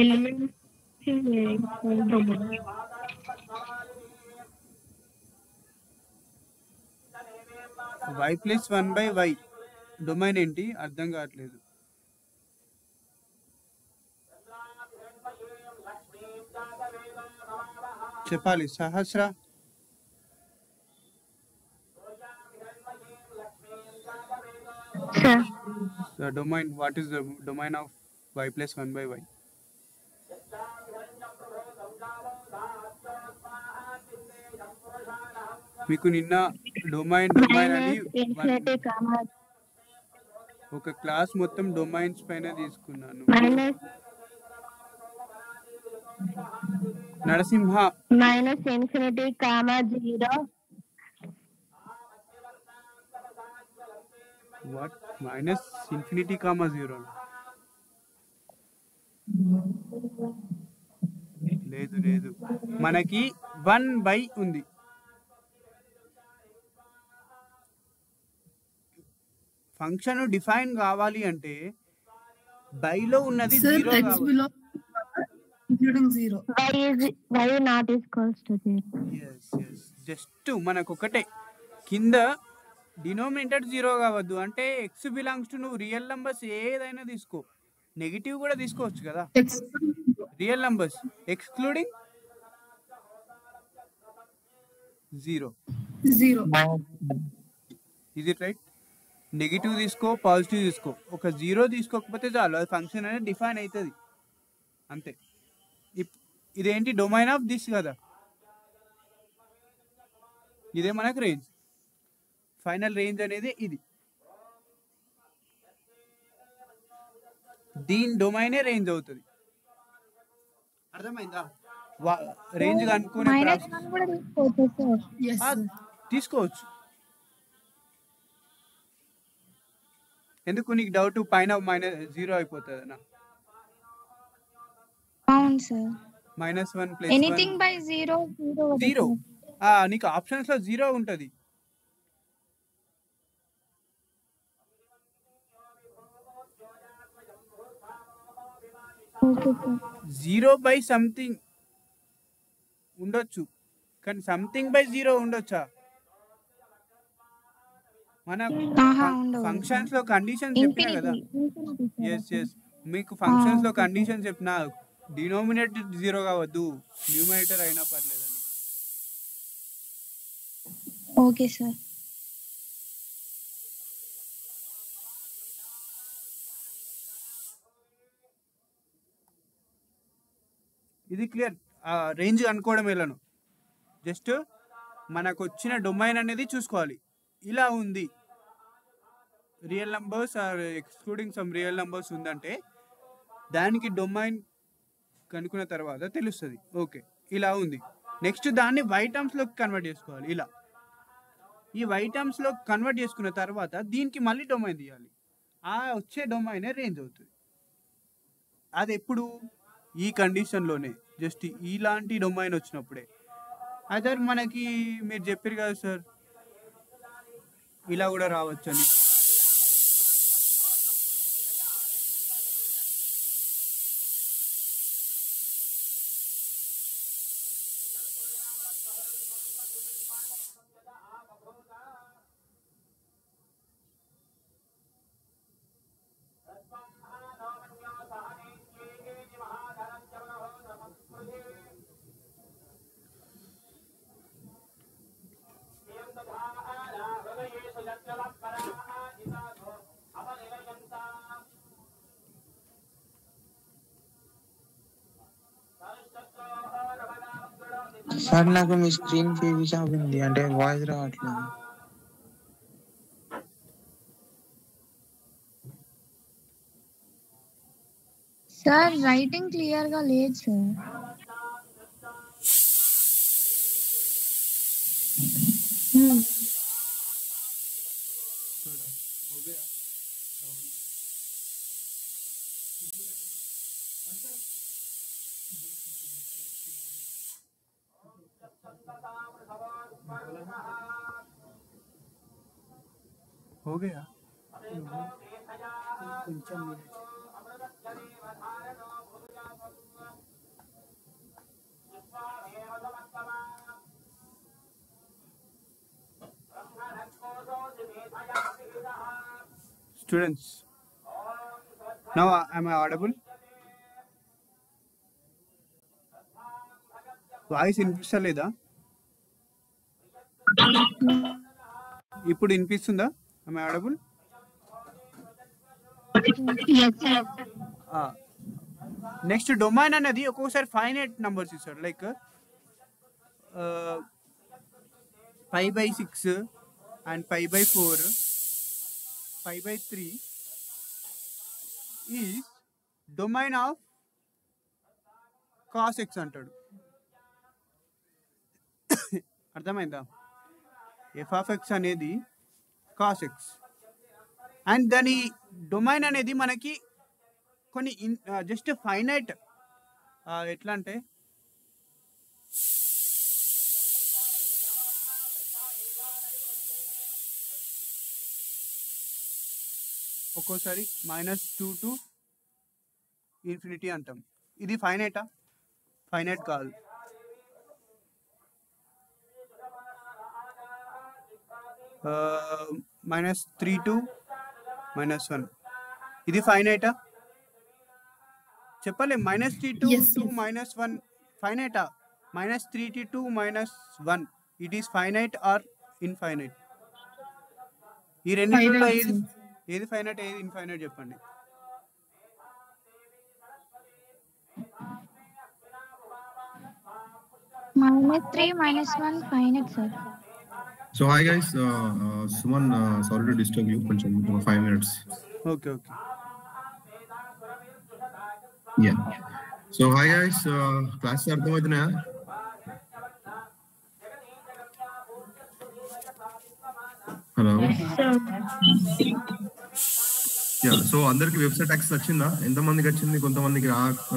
Element y plus 1/y domain ఏంటి అర్థం కావట్లేదు. చెప్పాలి సహస్ర. The domain, what is the domain of y plus 1/y? మీకు నిన్న డొమైన్ అని ఒక క్లాస్ మొత్తం డొమైన్స్ పైన తీసుకున్నాను. నరసింహ -∞, 0. వాట్ -∞, 0? లేదు మనకి 1/y ఉంది. ఫంక్షన్ డిఫైన్ కావాలి అంటే బైలో ఉన్నది 0 కావాలి. జస్ట్ మనకు ఒకటే కింద డినోమినేటర్ 0 కావద్దు. అంటే x బిలాంగ్స్ టు నువ్వు రియల్ నంబర్స్ ఏదైనా తీసుకో, నెగిటివ్ కూడా తీసుకోవచ్చు కదా. Real numbers excluding 0. ఇది రైట్. నెగిటివ్ తీసుకో, పాజిటివ్ తీసుకో, ఒక 0 తీసుకోకపోతే చాలు, అది ఫంక్షన్ అనేది డిఫైన్ అవుతుంది అంతే. ఇదేంటి డొమైన్ ఆఫ్ దిస్ కదా, ఇదే మనకు రేంజ్. ఫైనల్ రేంజ్ అనేది ఇది, దీని డొమైనే రేంజ్ అవుతుంది. అర్థమైందా? రేంజ్ కనుక్కునే తీసుకోవచ్చు. ఎందుకు నీకు డౌట్? పైన -0 అయిపోతుంది అన్న. అవును సార్. -1 + ఎనీథింగ్ బై 0 నీకు ఆప్షన్స్ లో 0 ఉంటది. జీరో బై సంథింగ్ ఉండొచ్చు, కానీ సంథింగ్ బై 0 ఉండొచ్చా? మన ఫంక్షన్స్ లో కండిషన్ చెప్పినా కదా. ఎస్ మీకు ఫంక్షన్స్ లో కండిషన్ చెప్పినా, డినోమినేటర్ 0 కావద్దు, న్యూమరేటర్ అయినా పర్లేదని. Okay sir. ఇది క్లియర్. రేంజ్ అనుకోవడం ఎలాను, జస్ట్ మనకు వచ్చిన డొమైన్ అనేది చూసుకోవాలి. ఇలా ఉంది, real numbers are excluding some real numbers ఉందంటే దానికి డొమైన్ కనుక్కున్న తర్వాత తెలుస్తుంది. ఓకే, ఇలా ఉంది. నెక్స్ట్ దాన్ని వై టర్మ్స్లోకి కన్వర్ట్ చేసుకోవాలి. ఇలా ఈ వై టర్మ్స్లో కన్వర్ట్ చేసుకున్న తర్వాత దీనికి మళ్ళీ డొమైన్ తీయాలి. ఆ వచ్చే డొమైనే రేంజ్ అవుతుంది. అది ఎప్పుడు? ఈ కండిషన్లోనే, జస్ట్ ఇలాంటి డొమైన్ వచ్చినప్పుడే. అయితే మనకి మీరు చెప్పారు కదా సార్, ఇలా కూడా రావచ్చు అని. సార్ నాకు మీ స్క్రీన్ ఫీజ్ ఉంది, అంటే వాయిస్ రావట్లేదు. సార్ రైటింగ్ క్లియర్ గా లేదు సార్. हो गया. Students, now am I audible? Voice వినిపిస్తలేదా? ఇప్పుడు వినిపిస్తుందా? am I audible? Yes, sir. Next domain అనేది ఒక్కొక్కసారి ఫైనైట్ నంబర్స్ ఇస్తాడు, like 5/6 and 5/4 5/3 is domain of cos x అంటాడు. అర్థమైందా? f(x) అనేది cos x, అండ్ దాని డొమైన్ అనేది మనకి కొన్ని జస్ట్ ఫైనైట్, ఎట్లా అంటే ఒక్కోసారి -2 to ఇన్ఫినిటీ అంటాం. ఇది ఫైనైటా? ఫైనైట్ కాదు. -3 to -1 ఇది ఫైనైటా? చెప్పలే. -3 to -1 ఫైనైటా? -3 to -1 it is finite or infinite? ఈ రెండింటిలో ఏది ఫైనైట్, ఏది ఇన్ఫైనైట్ చెప్పండి. -3 -1 finite, sir. So hi guys, Suman, sorry to disturb you. Koncham 5 minutes. Okay. Yeah. So hi guys, class అర్థమవుతున్నాయా? హలో. Yeah. So అందరికి వెబ్సైట్ యాక్సెస్ వచ్చిందా? ఎంతమందికి వచ్చింది? కొంతమందికి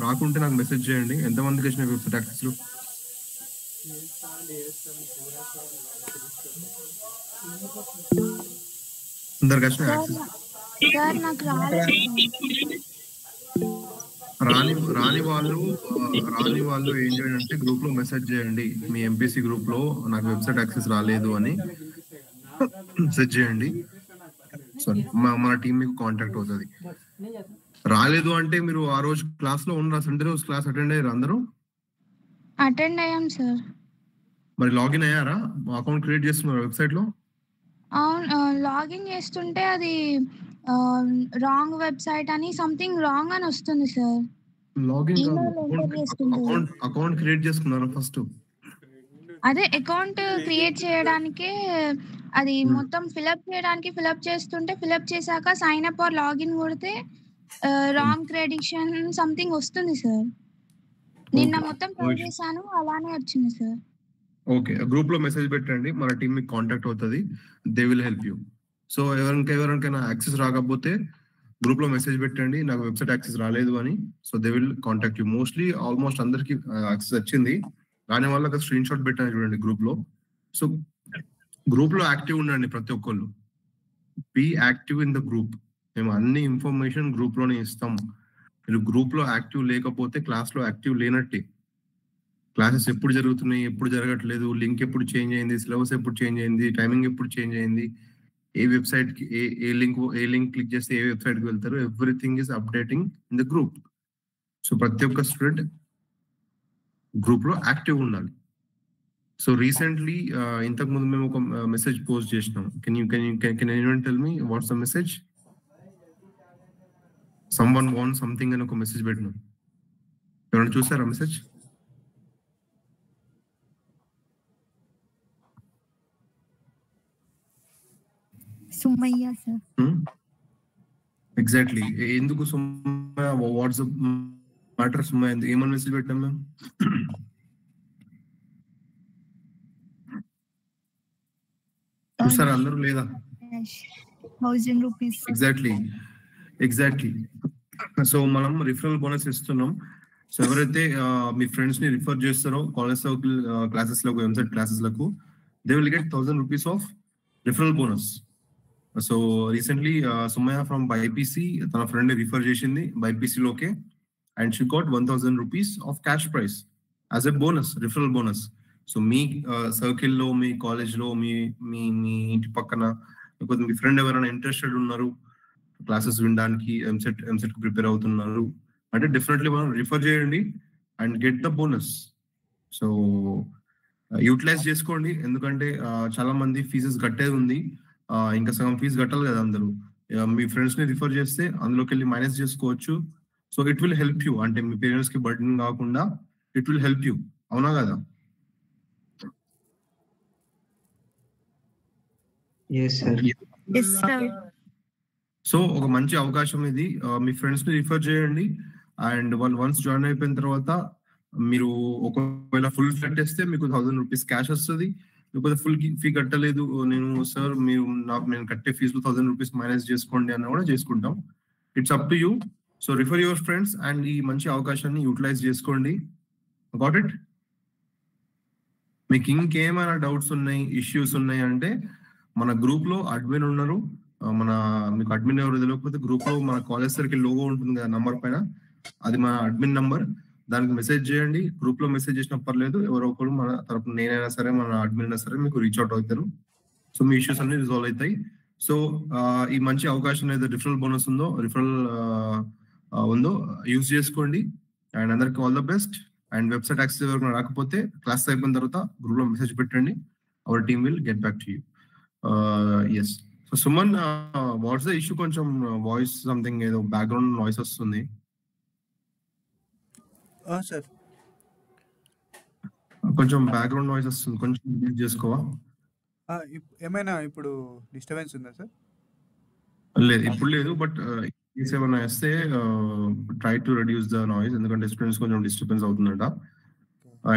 రాకుంటే నాకు మెసేజ్ చేయండి. ఎంతమందికి వచ్చిన వెబ్సైట్ యాక్సెస్? అందరికి వచ్చిన యాక్సెస్? సార్ నాకు రాలేదు. రాని వాళ్ళు ఏం చేయండి అంటే గ్రూప్ లో మెసేజ్ చేయండి. మీ ఎంపీసీ గ్రూప్ లో నాకు వెబ్సైట్ యాక్సెస్ రాలేదు అని మెసేజ్ చేయండి. సారీ, మన టీం మీకు కాంటాక్ట్ అవుతుంది. రాలేదు అంటే మీరు ఆ రోజు క్లాస్ లో ఉన్న సండే రోజు క్లాస్ అటెండ్ అయ్యారు అందరూ? అటెండ్ అయ్యాం సార్. మరి లాగిన్ అయ్యారా? అకౌంట్ క్రియేట్ చేస్తున్నారు వెబ్సైట్ లో? అవును, లాగిన్ చేస్తుంటే అది రాంగ్ వెబ్సైట్ అని సంథింగ్ రాంగ్ అని వస్తుంది సార్. లాగిన్ అకౌంట్ క్రియేట్ చేసుకున్నారా ఫస్ట్? అదే అకౌంట్ క్రియేట్ చేయడానికే అది మొత్తం ఫిలప్ చేస్తుంటే ఫిలప్ చేశాక సైన్ అప్ ఆర్ లాగిన్ కొడితే రాంగ్ క్రెడిషన్ సంథింగ్ వస్తుంది సార్. నిన్న మొత్తం ట్రై చేశాను, అలానే వచ్చింది సార్. ఓకే, గ్రూప్ లో మెసేజ్ పెట్టండి, మన టీం మీకు కాంటాక్ట్ అవుతుంది. They will help you. So ఎవరికైనా యాక్సెస్ రాకపోతే గ్రూప్ లో మెసేజ్ పెట్టండి, నాకు వెబ్సైట్ యాక్సెస్ రాలేదు అని. So they will contact you. Almost అందరికి యాక్సెస్ వచ్చింది. దాని వల్ల ఒక స్క్రీన్ షాట్ పెట్టాను చూడండి గ్రూప్ లో. సో గ్రూప్ లో యాక్టివ్ ఉండండి ప్రతి ఒక్కళ్ళు. Be active in the group. మేము అన్ని ఇన్ఫర్మేషన్ గ్రూప్ లోనే ఇస్తాం. మీరు గ్రూప్ లో యాక్టివ్ లేకపోతే క్లాస్ లో యాక్టివ్ లేనట్టే. క్లాసెస్ ఎప్పుడు జరుగుతున్నాయి, ఎప్పుడు జరగట్లేదు, లింక్ ఎప్పుడు చేంజ్ అయింది, సిలబస్ ఎప్పుడు చేంజ్ అయింది, టైమింగ్ ఎప్పుడు చేంజ్ అయింది, ఏ వెబ్సైట్ కి ఏ లింక్ క్లిక్ చేస్తే ఏ వెబ్సైట్ కి వెళ్తారు, everything is updating in the group. So ప్రతి ఒక్క స్టూడెంట్ గ్రూప్ లో యాక్టివ్ ఉండాలి. సో రీసెంట్లీ ఇంతకు ముందు మేము ఒక మెసేజ్ పోస్ట్ చేసినాం. Can anyone tell me what's the message? Someone want something అని ఒక మెసేజ్ పెట్టినాం. ఎవరైనా చూసారా మెసేజ్? Sumayya sir. ఎగ్జాక్ట్లీ. ఎందుకు సుమయ్య? వాట్సాప్ మ్యాటర్ సుమయ్య ఏమని మెసేజ్ పెట్టాం మేము? చూసారా అందరూ లేదా? 1000 రూపీస్. ఎగ్జాక్ట్లీ. సో మనం రిఫరల్ బోనస్ ఇస్తున్నాం. సో ఎవరైతే మీ ఫ్రెండ్స్ ని రిఫర్ చేస్తారో కాలేజ్ సర్కిల్ క్లాసెస్ లకు, ఎంసెట్ క్లాసెస్ లకు, they will get 1000 rupees of referral bonus. So recently Sumayya from BiPC తన ఫ్రెండ్ రిఫర్ చేసింది బైపీసీ లోకే, and she got 1000 rupees of cash price as a bonus, referral bonus. So మీ సర్కిల్లో, మీ college లో, మీ ఇంటి పక్కన లేకపోతే మీ ఫ్రెండ్ ఎవరైనా ఇంట్రెస్టెడ్ ఉన్నారు క్లాసెస్ వినడానికి ఎంసెట్ కి ప్రిపేర్ అవుతున్నారు అంటే డెఫినెట్లీ మనం రిఫర్ చేయండి and get the bonus. So utilize చేసుకోండి, ఎందుకంటే చాలా మంది ఫీజెస్ కట్టేది ఉంది, ఇంకా సగం ఫీజు కట్టాలి కదా అందరూ. మీ ఫ్రెండ్స్ ని రిఫర్ చేస్తే అందులోకి వెళ్ళి మైనస్ చేసుకోవచ్చు. So it will help you, అంటే మీ పేరెంట్స్ కి బర్డెన్ కాకుండా ఇట్ విల్ హెల్ప్ యూ, అవునా కదా? సో ఒక మంచి అవకాశం ఇది, మీ ఫ్రెండ్స్ ని రిఫర్ చేయండి అండ్ వాళ్ళు వన్స్ జాయిన్ అయిపోయిన తర్వాత మీరు ఒకవేళ ఫుల్ కట్టేస్తే మీకు 1000 రూపీస్ క్యాష్ వస్తుంది. లేకపోతే ఫుల్ ఫీ కట్టలేదు నేను సార్, మీరు నేను కట్టే ఫీజు 1000 రూపీస్ మైనస్ చేసుకోండి అన్న కూడా చేసుకుంటాం. It's up to you. So refer your friends and ఈ మంచి అవకాశాన్ని యూటిలైజ్ చేసుకోండి. Got it? మీకు ఇంకేమైనా డౌట్స్ ఉన్నాయి, ఇష్యూస్ ఉన్నాయి అంటే మన గ్రూప్ లో అడ్మిన్ ఉన్నారు. మీకు అడ్మిన్ ఎవరు తెలియకపోతే గ్రూప్ లో మన కాలేజ్ సర్కిల్ లోగో ఉంటుంది కదా నంబర్ పైన, అది మన అడ్మిన్ నంబర్. దానికి మెసేజ్ చేయండి. గ్రూప్ లో మెసేజ్ చేసిన పర్లేదు, ఎవరో ఒకరు మన తరపున నేనైనా సరే మన అడ్మిన్ అయినా సరే మీకు రీచ్ అవుట్ అవుతారు. సో మీ ఇష్యూస్ అన్ని రిజాల్వ్ అవుతాయి. సో ఈ మంచి అవకాశం ఏదో రిఫరల్ బోనస్ ఉందో, రిఫరల్ ఉందో యూజ్ చేసుకోండి. అండ్ అందరికి all the best. And website access ఎవరికి రాకపోతే క్లాస్ అయిపోయిన తర్వాత గ్రూప్ లో మెసేజ్ పెట్టండి, our team will get back to you. Yes. So Suman, what's the issue? కొంచెం వాయిస్ సంథింగ్ ఏదో బ్యాక్గ్రౌండ్ నాయిస్ వస్తుంది సార్. కొంచెం బ్యాక్గ్రౌండ్ నాయిస్ వస్తుంది, కొంచెం మ్యూట్ చేసుకోవా? ఏమైనా ఇప్పుడు డిస్టర్బెన్స్ ఉందా సార్? లేదు, ఇప్పుడు లేదు. బట్ ఏమైనా వస్తే try to reduce the noise, ఎందుకంటే స్టూడెంట్స్ కొంచెం డిస్టర్బెన్స్ అవుతుందట.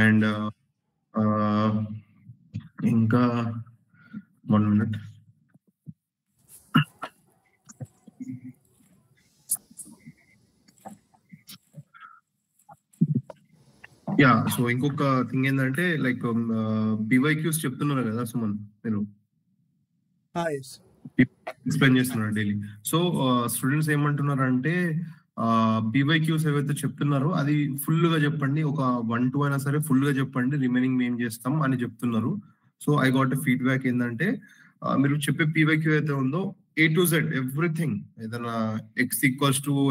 అండ్ ఇంకా 1 minute. యా, సో ఇంకొక థింగ్ ఏంటంటే లైక్ PYQs చెప్తున్నారు కదా సుమన్, మీరు ఎక్స్ప్లెయిన్ చేస్తున్నారు డైలీ. సో స్టూడెంట్స్ ఏమంటున్నారు అంటే PYQs ఏవైతే చెప్తున్నారో అది ఫుల్ గా చెప్పండి, ఒక 1-2 అయినా సరే ఫుల్ గా చెప్పండి, రిమైనింగ్ మేము చేస్తాం అని చెప్తున్నారు. సో ఐ గాట్ ఫీడ్బ్యాక్ ఏంటంటే మీరు చెప్పే PYQ అయితే ఉందో A to Z ఎవ్రీథింగ్, ఏదైనా x=,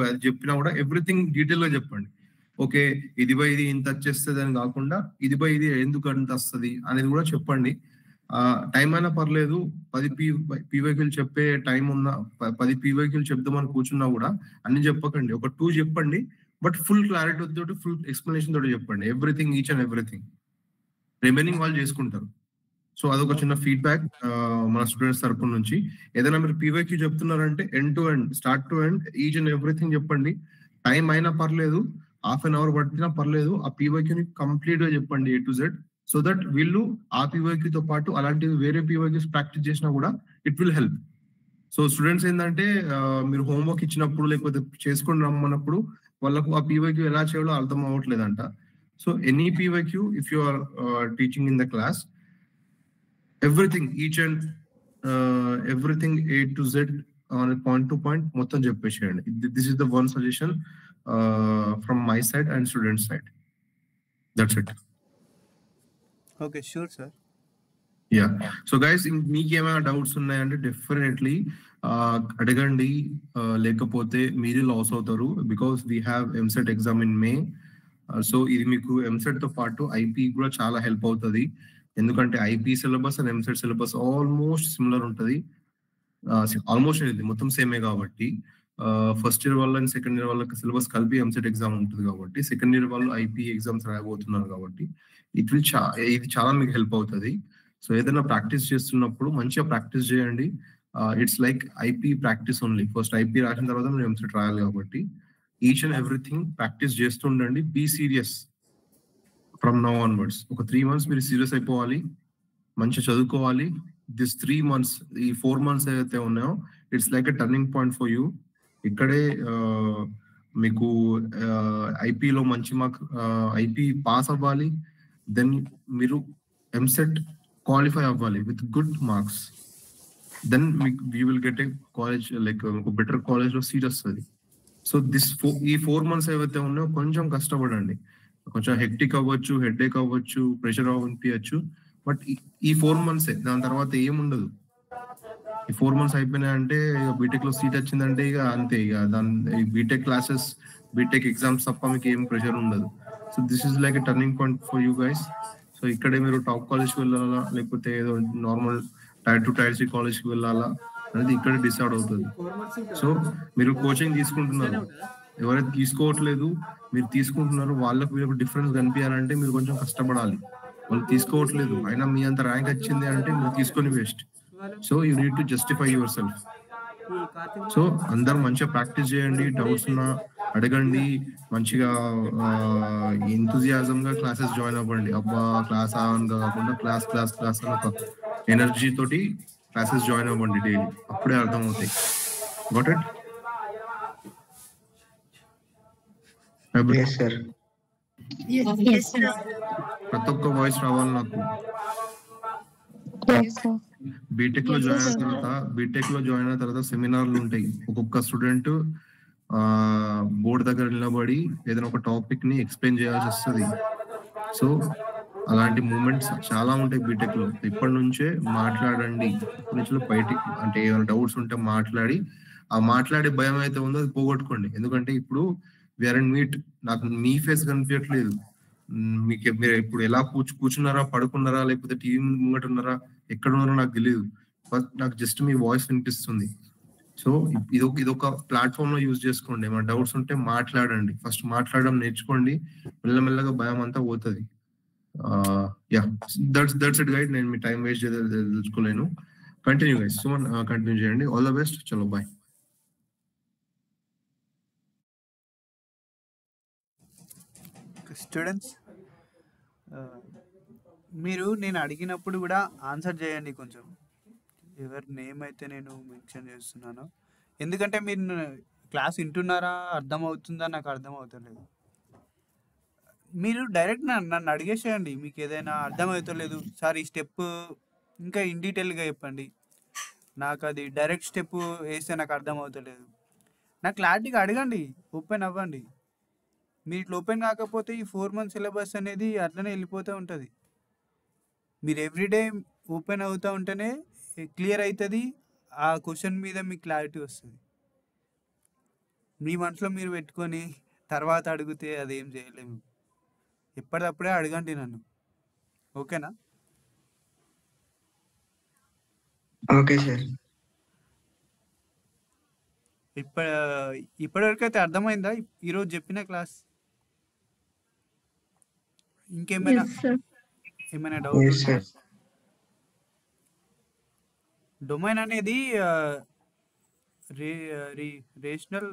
అది చెప్పినా కూడా ఎవ్రీథింగ్ డీటెయిల్ గా చెప్పండి. ఓకే, ఇది బై ఇది ఇంత వచ్చేస్తుంది అని కాకుండా ఇది బై ఇది ఎందుకు అంత వస్తుంది అనేది కూడా చెప్పండి. టైం అయినా పర్లేదు, 10 PYQలు చెప్పే టైం ఉన్నా 10 PYQలు చెప్దామని కూర్చున్నా కూడా అన్ని చెప్పకండి, ఒక 2 చెప్పండి. బట్ ఫుల్ క్లారిటీ తోటి, ఫుల్ ఎక్స్ప్లెనేషన్ తోటి చెప్పండి, everything, each and everything. Remaining వాళ్ళు చేసుకుంటారు. సో అదొక చిన్న ఫీడ్బ్యాక్ మన స్టూడెంట్స్ తరపు నుంచి. ఏదైనా మీరు PYQ చెప్తున్నారంటే end to end, start to end, each and everything చెప్పండి. టైం అయినా పర్లేదు, హాఫ్ అన్ అవర్ పట్టినా పర్లేదు, ఆ PYQని కంప్లీట్ గా చెప్పండి A to Z. So that వీళ్ళు ఆ PYQ తో పాటు అలాంటివి వేరే PYQs ప్రాక్టీస్ చేసినా కూడా it will help. So students ఏంటంటే మీరు హోంవర్క్ ఇచ్చినప్పుడు లేకపోతే చేసుకొని రమ్మన్నప్పుడు వాళ్ళకు ఆ PYQ ఎలా చేయాలో అర్థం అవ్వట్లేదంట. So any PYQ, if you are teaching in the class, everything, each and everything A to Z point to point మొత్తం చెప్పేసేయండి. This is the one suggestion from my side and student side. That's it. Okay, sure sir. Yeah. So guys, మీకు ఏమైనా doubts ఉన్నాయంటే definitely అడగండి, లేకపోతే మీరే loss అవుతారు. Because we have EAMCET exam in May. So ఇది మీకు ఎంసెట్ తో పాటు ఐపీ కూడా చాలా హెల్ప్ అవుతుంది, ఎందుకంటే IP syllabus and EAMCET syllabus almost similar ఉంటుంది. ఆల్మోస్ట్ ఇది మొత్తం సేమే కాబట్టి ఫస్ట్ ఇయర్ వాళ్ళ అండ్ సెకండ్ ఇయర్ వాళ్ళకి సిలబస్ కలిపి ఎంసెట్ ఎగ్జామ్ ఉంటుంది కాబట్టి, సెకండ్ ఇయర్ వాళ్ళు ఐపీ ఎగ్జామ్స్ రాయబోతున్నారు కాబట్టి ఇది చాలా మీకు హెల్ప్ అవుతుంది. సో ఏదైనా ప్రాక్టీస్ చేస్తున్నప్పుడు మంచిగా ప్రాక్టీస్ చేయండి. It's like IP practice only. First IP రాసిన తర్వాత మీరు ఎంసెట్ రాయాలి కాబట్టి ఈచ్ అండ్ ఎవ్రీథింగ్ ప్రాక్టీస్ చేస్తుండండి. Be serious from now onwards. ఒక 3 months మీరు సీరియస్ అయిపోవాలి, మంచిగా చదువుకోవాలి. దిస్ 3 months, ఈ 4 months ఏదైతే ఉన్నాయో it's like a turning point for you. ఇక్కడే మీకు ఐపీలో మంచి మార్క్, ఐపీ పాస్ అవ్వాలి, దెన్ మీరు ఎంసెట్ క్వాలిఫై అవ్వాలి with good marks. Then you will get a college, like మీకు బెటర్ కాలేజ్ లో సీట్ వస్తుంది. సో ఈ 4 months ఏవైతే ఉన్నాయో కొంచెం కష్టపడండి. కొంచెం హెక్టిక్ అవ్వచ్చు, హెడేక్ అవ్వచ్చు, ప్రెషర్ అనిపించచ్చు, బట్ ఈ 4 months, దాని తర్వాత ఏముండదు. ఈ 4 months అయిపోయినాయంటే ఇక బీటెక్ లో సీట్ వచ్చిందంటే ఇక అంతే, ఇక దాని బీటెక్ క్లాసెస్ బీటెక్ ఎగ్జామ్స్ తప్ప మీకు ఏం ప్రెషర్ ఉండదు. So this is like a turning point for you guys. So ఇక్కడే మీరు టాప్ కాలేజ్కి వెళ్ళాలా లేకపోతే ఏదో నార్మల్ టైర్ 2 టైర్ 3 కాలేజ్కి వెళ్ళాలా అనేది ఇక్కడే డిసైడ్ అవుతుంది. సో మీరు కోచింగ్ తీసుకుంటున్నారు, ఎవరైతే తీసుకోవట్లేదు మీరు తీసుకుంటున్నారు, వాళ్ళకు వీళ్ళకు డిఫరెన్స్ కనిపించాలంటే మీరు కొంచెం కష్టపడాలి. వాళ్ళు తీసుకోవట్లేదు అయినా మీ అంత ర్యాంక్ వచ్చింది అంటే మీరు తీసుకొని waste. So you need to justify your self. So అందరూ మంచిగా ప్రాక్టీస్ చేయండి, డౌట్స్ ఉన్నా అడగండి, మంచిగా ఎంతూజియాజం గా క్లాసెస్ జాయిన్ అవ్వండి. అబ్బా క్లాస్ ఆన్ కాకుండా క్లాస్ క్లాస్ క్లాస్ అని ఒక ఎనర్జీ తోటి క్లాసెస్ జాయిన్ అవ్వండి డైలీ, అప్పుడే అర్థం అవుతాయి. Got it? Yes, sir. Yes, sir. ప్రతి ఒక్క వాయిస్ రావాలి నాకు. Yes, sir. బీటెక్ లో జాయిన్ అయిన తర్వాత సెమినార్లు ఉంటాయి. ఒక్కొక్క స్టూడెంట్ బోర్డు దగ్గర నిలబడి ఏదైనా ఒక టాపిక్ ని ఎక్స్ప్లెయిన్ చేయాల్సి వస్తుంది. సో అలాంటి మూమెంట్స్ చాలా ఉంటాయి బీటెక్ లో. ఇప్పటి నుంచే మాట్లాడండి, ఇప్పటి నుంచి బయటికి అంటే ఏమైనా డౌట్స్ ఉంటే మాట్లాడి, ఆ మాట్లాడే భయం అయితే ఉందో అది పోగొట్టుకోండి. ఎందుకంటే ఇప్పుడు వేర్ అండ్ మీట్, నాకు మీ ఫేస్ కనిపించట్లేదు, మీకు మీరు ఇప్పుడు ఎలా కూర్చున్నారా, పడుకున్నారా, లేకపోతే టీవీ ముంగట ఉన్నారా, ఎక్కడ ఉన్నారో నాకు తెలియదు, బట్ నాకు జస్ట్ మీ వాయిస్ వినిపిస్తుంది. సో ఇదొక ప్లాట్ఫామ్ లో యూజ్ చేసుకోండి. ఏమైనా డౌట్స్ ఉంటే మాట్లాడండి, ఫస్ట్ మాట్లాడడం నేర్చుకోండి, మెల్లమెల్లగా భయం అంతా పోతుంది. Yeah, that's it guide. నేను మీ టైం వేస్ట్ తెలుసుకోలేను. కంటిన్యూ గైస్, సుమన్ కంటిన్యూ చేయండి. All the best. చలో బాయ్. స్టూడెంట్స్, మీరు నేను అడిగినప్పుడు కూడా ఆన్సర్ చేయండి కొంచెం. ఎవరి నేమ్ అయితే నేను మెన్షన్ చేస్తున్నానో, ఎందుకంటే మీరు క్లాస్ వింటున్నారా, అర్థమవుతుందా నాకు అర్థం అవుతలేదు. మీరు డైరెక్ట్ నన్ను అడిగేసేయండి, మీకు ఏదైనా అర్థమవుతలేదు సార్ ఈ స్టెప్ ఇంకా ఇన్ డీటెయిల్గా చెప్పండి, నాకు అది డైరెక్ట్ స్టెప్ వేస్తే నాకు అర్థం అవుతలేదు, నాకు క్లారిటీగా అడగండి, ఓపెన్ అవ్వండి. మీరు ఇట్లా ఓపెన్ కాకపోతే ఈ 4 months సిలబస్ అనేది అట్లనే వెళ్ళిపోతూ ఉంటుంది. మీరు ఎవ్రీడే ఓపెన్ అవుతూ ఉంటేనే క్లియర్ అవుతుంది, ఆ క్వశ్చన్ మీద మీకు క్లారిటీ వస్తుంది. మీ మనసులో మీరు పెట్టుకొని తర్వాత అడిగితే అదేం చేయలేము. ఎప్పటికప్పుడే అడగండి నన్ను, ఓకేనా? Okay sir. ఇప్పటివరకు అయితే అర్థమైందా ఈరోజు చెప్పిన క్లాస్? ఇంకేమైనా Yes, sir. ఏమైనా డౌట్ Yes, ఉందా? sir. డొమైన్ అనేది రేషనల్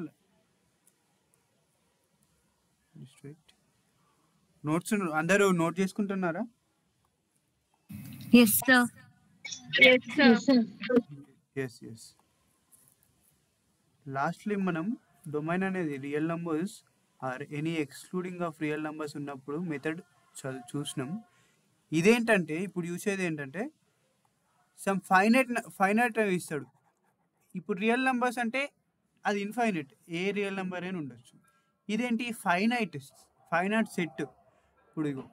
నోట్స్ అందరూ నోట్ చేసుకుంటున్నారా? Yes, sir. Yes, sir. Yes yes. Lastly మనం డొమైన్ అనేది real numbers are any excluding of real numbers ఉన్నప్పుడు మెథడ్ చూసినాం. ఇదేంటంటే ఇప్పుడు చూసేది ఏంటంటే సమ్ ఫైనైట్ ఇస్తాడు. ఇప్పుడు రియల్ నెంబర్స్ అంటే అది ఇన్ఫైనైట్, ఏ రియల్ నెంబర్ అయినా ఉండొచ్చు. ఇదేంటి ఫైనైట్ సెట్. ఇప్పుడు ఇగో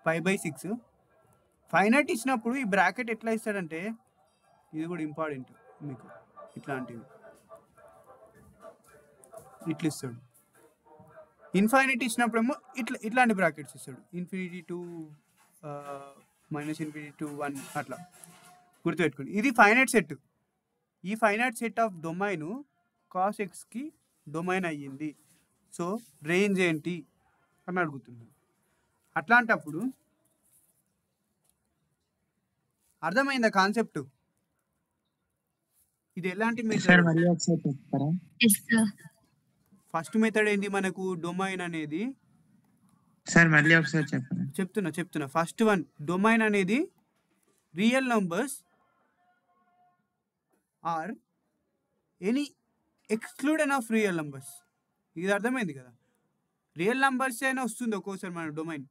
5/6 ఫైనైట్ ఇచ్చినప్పుడు ఈ బ్రాకెట్ ఎట్లా ఇస్తాడంటే, ఇది కూడా ఇంపార్టెంట్ మీకు, ఇట్లాంటివి ఇట్లా ఇస్తాడు. ఇన్ఫైనైట్ ఇచ్చినప్పుడేమో ఇట్లాంటి బ్రాకెట్స్ ఇస్తాడు, ఇన్ఫినిటీ టు -∞ to 1 అట్లా గుర్తుపెట్టుకోండి. ఇది ఫైనైట్ సెట్. ఈ finite set of domain cos xకి డొమైన్ అయ్యింది. సో రేంజ్ ఏంటి అని అడుగుతున్నాను. అట్లాంటప్పుడు అర్థమైందా కాన్సెప్ట్? ఇది ఎలాంటి method? Yes, sir. First method ఏంటి మనకు, డొమైన్ అనేది. సార్ మళ్ళీ ఒకసారి చెప్పండి. చెప్తున్నా. ఫస్ట్ వన్, డొమైన్ అనేది real numbers are any excluding of real numbers. ఇది అర్థమైంది కదా? రియల్ నంబర్స్ అయినా వస్తుంది ఒక్కోసారి మన డొమైన్,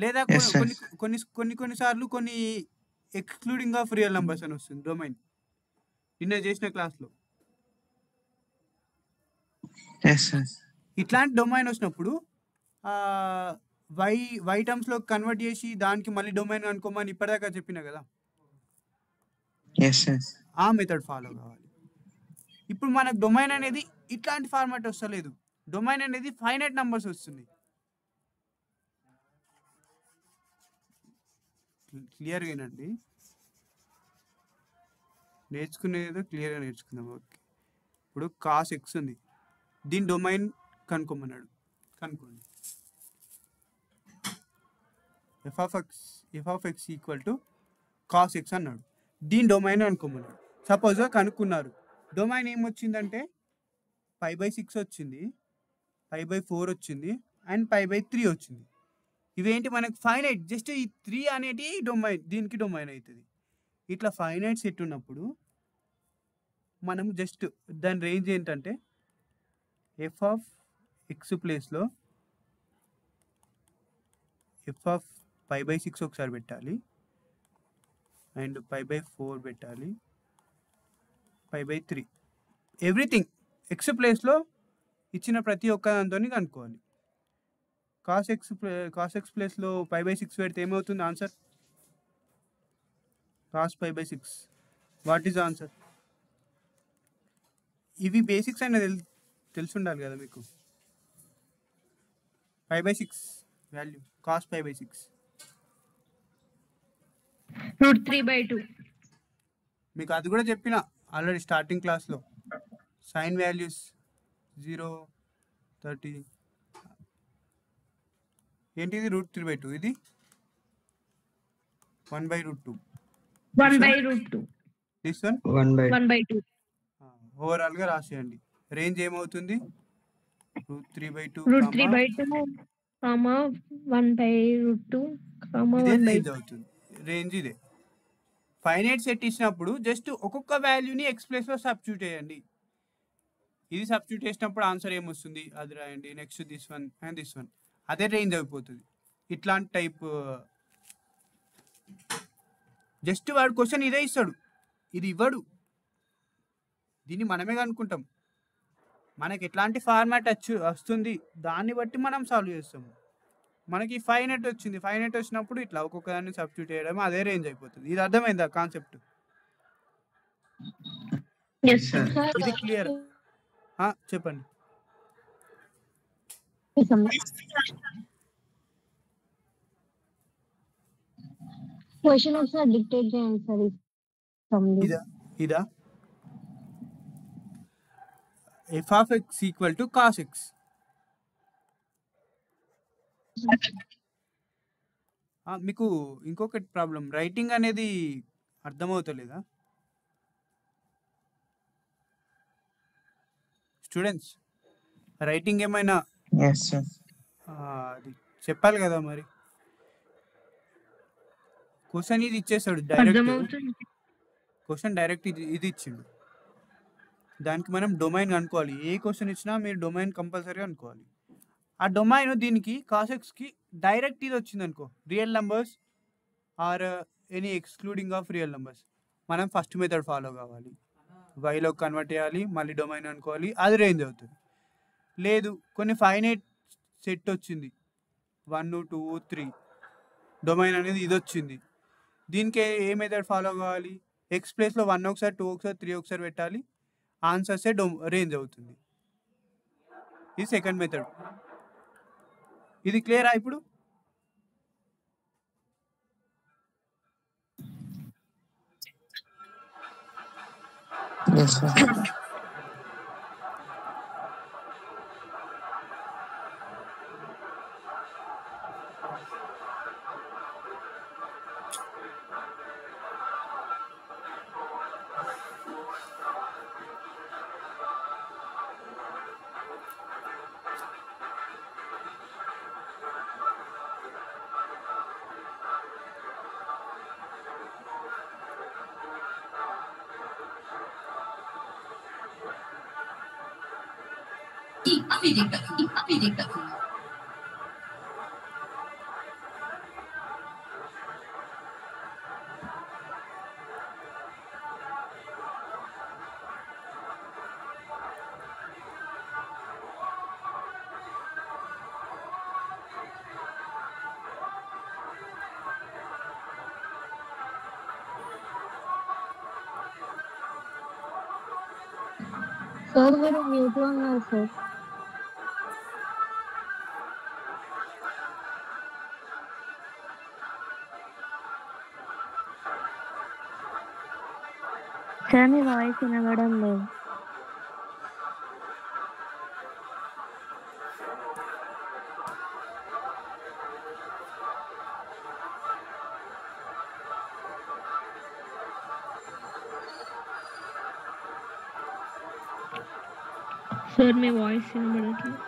లేదా Yes, sir. కొన్నిసార్లు కొన్ని ఎక్స్క్లూడింగ్ ఆఫ్ రియల్ నంబర్స్ అని వస్తుంది డొమైన్, నిన్న చేసిన క్లాస్లో. Yes, sir. ఇట్లాంటి డొమైన్ వచ్చినప్పుడు వై టర్మ్స్లో కన్వర్ట్ చేసి దానికి మళ్ళీ డొమైన్ అనుకోమని ఇప్పటిదాకా చెప్పిన కదా. Yes, sir. ఆ మెథడ్ ఫాలో కావాలి. ఇప్పుడు మనకు డొమైన్ అనేది ఇట్లాంటి ఫార్మాట్ వస్తలేదు. డొమైన్ అనేది ఫైనైట్ నంబర్స్ వస్తుంది. క్లియర్గా ఏనండి, నేర్చుకునేదో క్లియర్గా నేర్చుకుందాం. ఓకే, ఇప్పుడు కాస్ ఎక్స్ ఉంది, దీని డొమైన్ కనుక్కోమన్నాడు. కనుక్కోండి. F of X equal to cos X అన్నాడు. దీని డొమైన్ అనుకోమన్నాడు. సపోజ్గా కనుక్కున్నారు. డొమైన్ ఏమొచ్చిందంటే π/6 వచ్చింది, π/4 వచ్చింది, అండ్ π/3 వచ్చింది. ఇవేంటి మనకు ఫైనైట్. జస్ట్ ఈ 3 అనేది డొమైన్, దీనికి డొమైన్ అవుతుంది. ఇట్లా ఫైనైట్ సెట్ ఉన్నప్పుడు మనం జస్ట్ దాని రేంజ్ ఏంటంటే ఎఫ్ ఆఫ్ ఎక్స్ ప్లేస్లో ఎఫ్ ఆఫ్ π/6 ఒకసారి పెట్టాలి, అండ్ π/4 పెట్టాలి, π/3 ఎవ్రీథింగ్ ఎక్స్ ప్లేస్లో ఇచ్చిన ప్రతి ఒక్క దాంతో కనుక్కోవాలి. కాస్ ఎక్స్ ప్లేస్లో π/6 పెడితే ఏమవుతుంది answer? Cos π/6. What is answer? ఇవి బేసిక్స్ అయినా తెలిసి ఉండాలి కదా మీకు. π/6 వాల్యూ, కాస్ π/6 √3/2. మీకు అది కూడా చెప్పిన ఆల్రెడీ స్టార్టింగ్ క్లాస్లో. Sign values 0, 30. ఏంటిది? √3/2. ఇది 1/√2. 1/√2. This one 1/2. ఓవరాల్గా రాసేయండి. రేంజ్ ఏమవుతుంది? √3/2, √3/2, 1/√2, ఇదే 1/2. రేంజ్ అవుతుంది. రేంజ్ ఇదే. ఫైనైట్ సెట్ ఇచ్చినప్పుడు జస్ట్ ఒక్కొక్క వాల్యూని ఎక్స్ ప్లేస్లో సబ్స్టిట్యూట్ చేయండి. ఇది సబ్స్టిట్యూట్ చేసినప్పుడు ఆన్సర్ ఏమొస్తుంది అది రాయండి. Next this one and this one, అదే రేంజ్ అయిపోతుంది. ఇట్లాంటి టైప్ జస్ట్ వాడు క్వశ్చన్ ఇదే ఇస్తాడు, ఇది ఇవ్వడు. దీన్ని మనమే కనుక్కుంటాం. మనకి ఎట్లాంటి ఫార్మాట్ వస్తుంది దాన్ని బట్టి మనం సాల్వ్ చేస్తాము. మనకి ఫైనైట్ వచ్చింది, ఫైనైట్ వచ్చినప్పుడు ఇట్లా ఒక్కొక్క దాన్ని సబ్స్టిట్యూట్ చేయడం, అదే రేంజ్ అయిపోతుంది. ఇది అర్థమైందా కాన్సెప్ట్? ఇది క్లియర్? చెప్పండి. క్వశ్చన్ ఒకసారి డిక్టేట్ చేయండి సార్. ఇదా F of X equal to cos X. మీకు ఇంకొకటి ప్రాబ్లం, రైటింగ్ అనేది అర్థమవుతలేదా స్టూడెంట్స్? రైటింగ్ ఏమైనా అది చెప్పాలి కదా మరి. క్వశ్చన్ ఇది ఇచ్చేస్తాడు డైరెక్ట్. క్వశ్చన్ డైరెక్ట్ ఇది ఇచ్చిండు. దానికి మనం డొమైన్ అనుకోవాలి. ఏ క్వశ్చన్ ఇచ్చినా మీరు డొమైన్ కంపల్సరీ అనుకోవాలి. ఆ డొమైన్ దీనికి కాసెక్స్కి డైరెక్ట్ ఇది వచ్చింది అనుకో, real numbers are any excluding of real numbers, మనం ఫస్ట్ మెథడ్ ఫాలో కావాలి. వైలో కన్వర్ట్ చేయాలి, మళ్ళీ డొమైన్ అనుకోవాలి, అది రేంజ్ అవుతుంది. లేదు కొన్ని ఫైనైట్ సెట్ వచ్చింది 1, 2, 3, డొమైన్ అనేది ఇది వచ్చింది. దీనికి ఏ మెథడ్ ఫాలో కావాలి? ఎక్స్ ప్లేస్లో 1 ఒకసారి, 2 ఒకసారి, 3 ఒకసారి పెట్టాలి, ఆన్సర్సే రేంజ్ అవుతుంది. ఇది సెకండ్ మెథడ్. ఇది క్లియరా ఇప్పుడు? సార్ మీరు మ్యూట్ లో ఉన్నారు సార్. సార్ మీ వాయిస్ వినబడం లేదు. సార్ మీ వాయిస్ వినబడట్లేదు.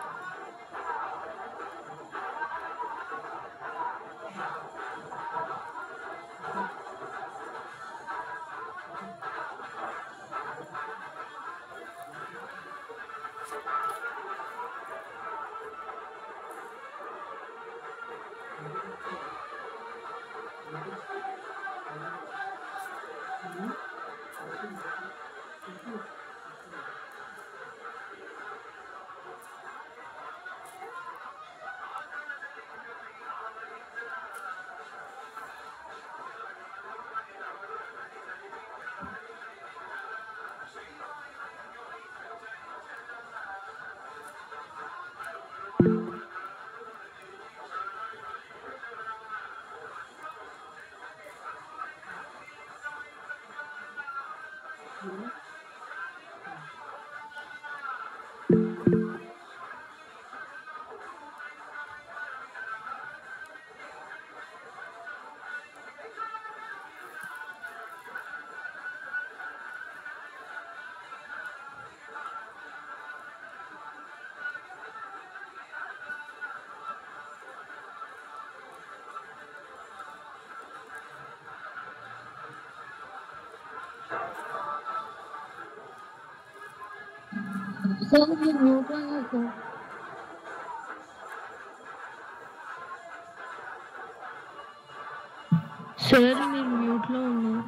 సార్ మీరు మ్యూట్ లో ఉన్నారు సార్. సార్ మీరు మ్యూట్ లో ఉన్నారు.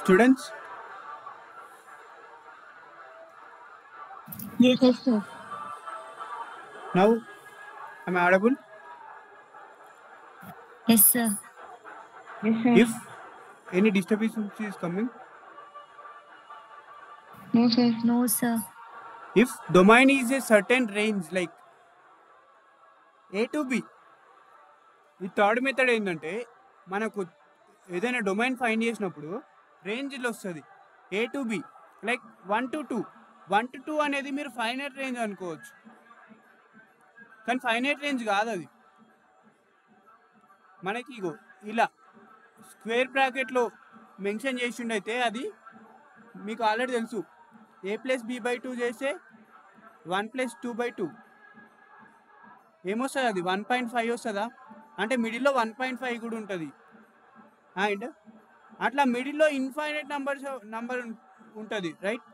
Students, Yes, sir. now am I audible? Yes, sir. Yes, sir. If any disturbance is coming, No, sir. No, sir. if domain is a certain range like A to B, ఈ third method ఏంటంటే మనకు ఏదైనా domain find చేసినప్పుడు రేంజ్లో వస్తుంది A to be, like 1 to 2. 1 to 2 అనేది మీరు finite range అనుకోవచ్చు, కానీ ఫైనైట్ రేంజ్ కాదు అది. మనకి ఇగో ఇలా స్క్వేర్ బ్రాకెట్లో మెన్షన్ చేసిండైతే అది మీకు ఆల్రెడీ తెలుసు. a+b/2 చేస్తే 1+2/2 ఏమొస్తుంది, అది 1.5 వస్తుందా? అంటే మిడిల్లో 1.5 కూడా ఉంటుంది. అండ్ అట్లా మిడిల్లో ఇన్ఫైనైట్ నంబర్ ఉంటుంది, రైట్?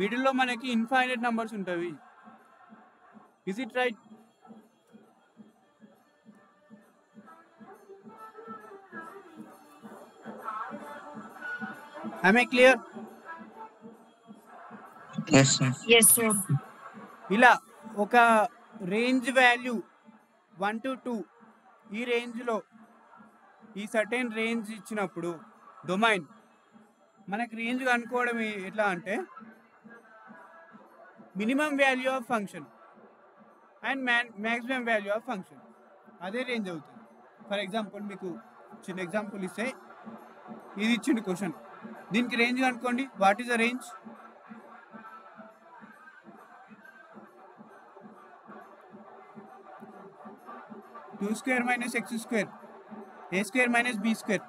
మిడిల్లో మనకి ఇన్ఫైనైట్ నంబర్స్ ఉంటాయి. Is it right? Am I clear? Yes, sir. Yes, sir. ఇలా ఒక రేంజ్ వాల్యూ 1 to 2 ఈ రేంజ్లో ఈ సర్టెన్ రేంజ్ ఇచ్చినప్పుడు డొమైన్ మనకి రేంజ్ కనుక్కోవడం ఎట్లా అంటే minimum value of function and maximum value of function, అదే రేంజ్ అవుతుంది. ఫర్ ఎగ్జాంపుల్ మీకు చిన్న ఎగ్జాంపుల్ ఇస్తే ఇది ఇచ్చింది క్వశ్చన్, దీనికి రేంజ్ కనుక్కోండి. What is the range? Two square minus x square, a square minus b square.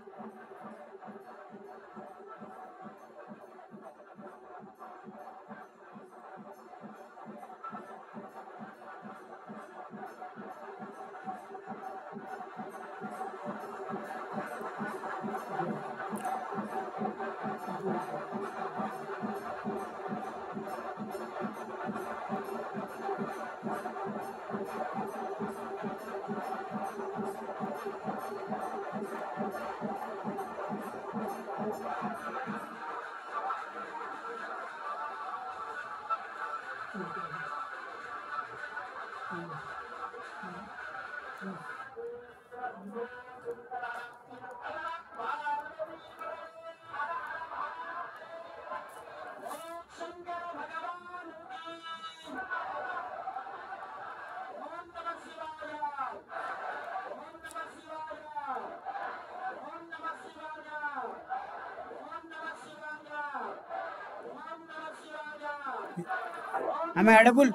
Am I audible?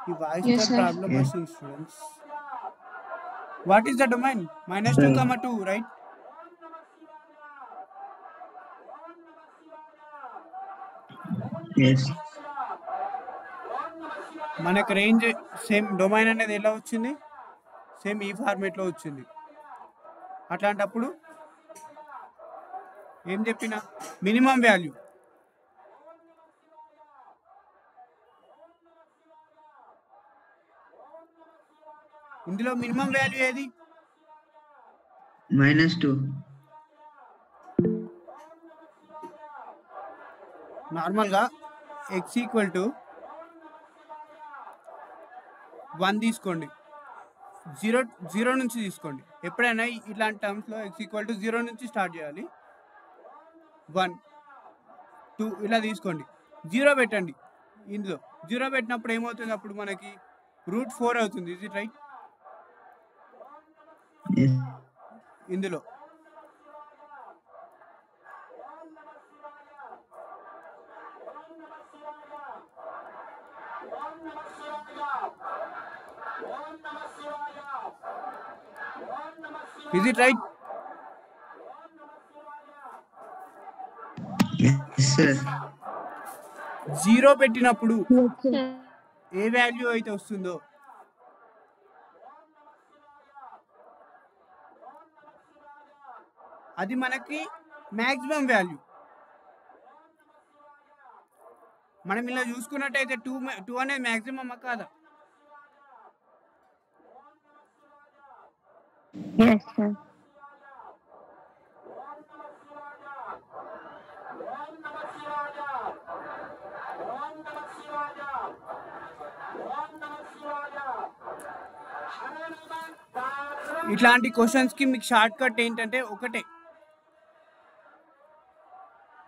The voice Yes, sir. problem Yes. is students. What is the domain? -2, 2, right? Yes. మనకు range same domain అనేది ఎలా వచ్చింది? Same ఈ ఫార్మేట్లో వచ్చింది. అట్లాంటప్పుడు ఏం చెప్పిన minimum value, ఇందులో మినిమం వాల్యూ ఏది? -2. నార్మల్గా x ఈక్వల్ టు 1 తీసుకోండి, జీరో నుంచి తీసుకోండి. ఎప్పుడైనా ఇట్లాంటి టర్మ్స్లో x ఈక్వల్ టు 0 నుంచి స్టార్ట్ చేయాలి. 1, 2 ఇలా తీసుకోండి, 0 పెట్టండి. ఇందులో 0 పెట్టినప్పుడు ఏమవుతుంది? అప్పుడు మనకి √4 అవుతుంది. Is it right? Yes. ఇందులో is it right? Yes, sir. 0 పెట్టినప్పుడు Yes, sir. ఏ వాల్యూ అయితే వస్తుందో అది మనకి మ్యాక్సిమం వాల్యూ. మనం ఇలా చూసుకున్నట్టయితే 2 అనేది మ్యాక్సిమం కాదా? Yes, sir. ఇట్లాంటి క్వశ్చన్స్కి మీకు షార్ట్ కట్ ఏంటంటే ఒకటే,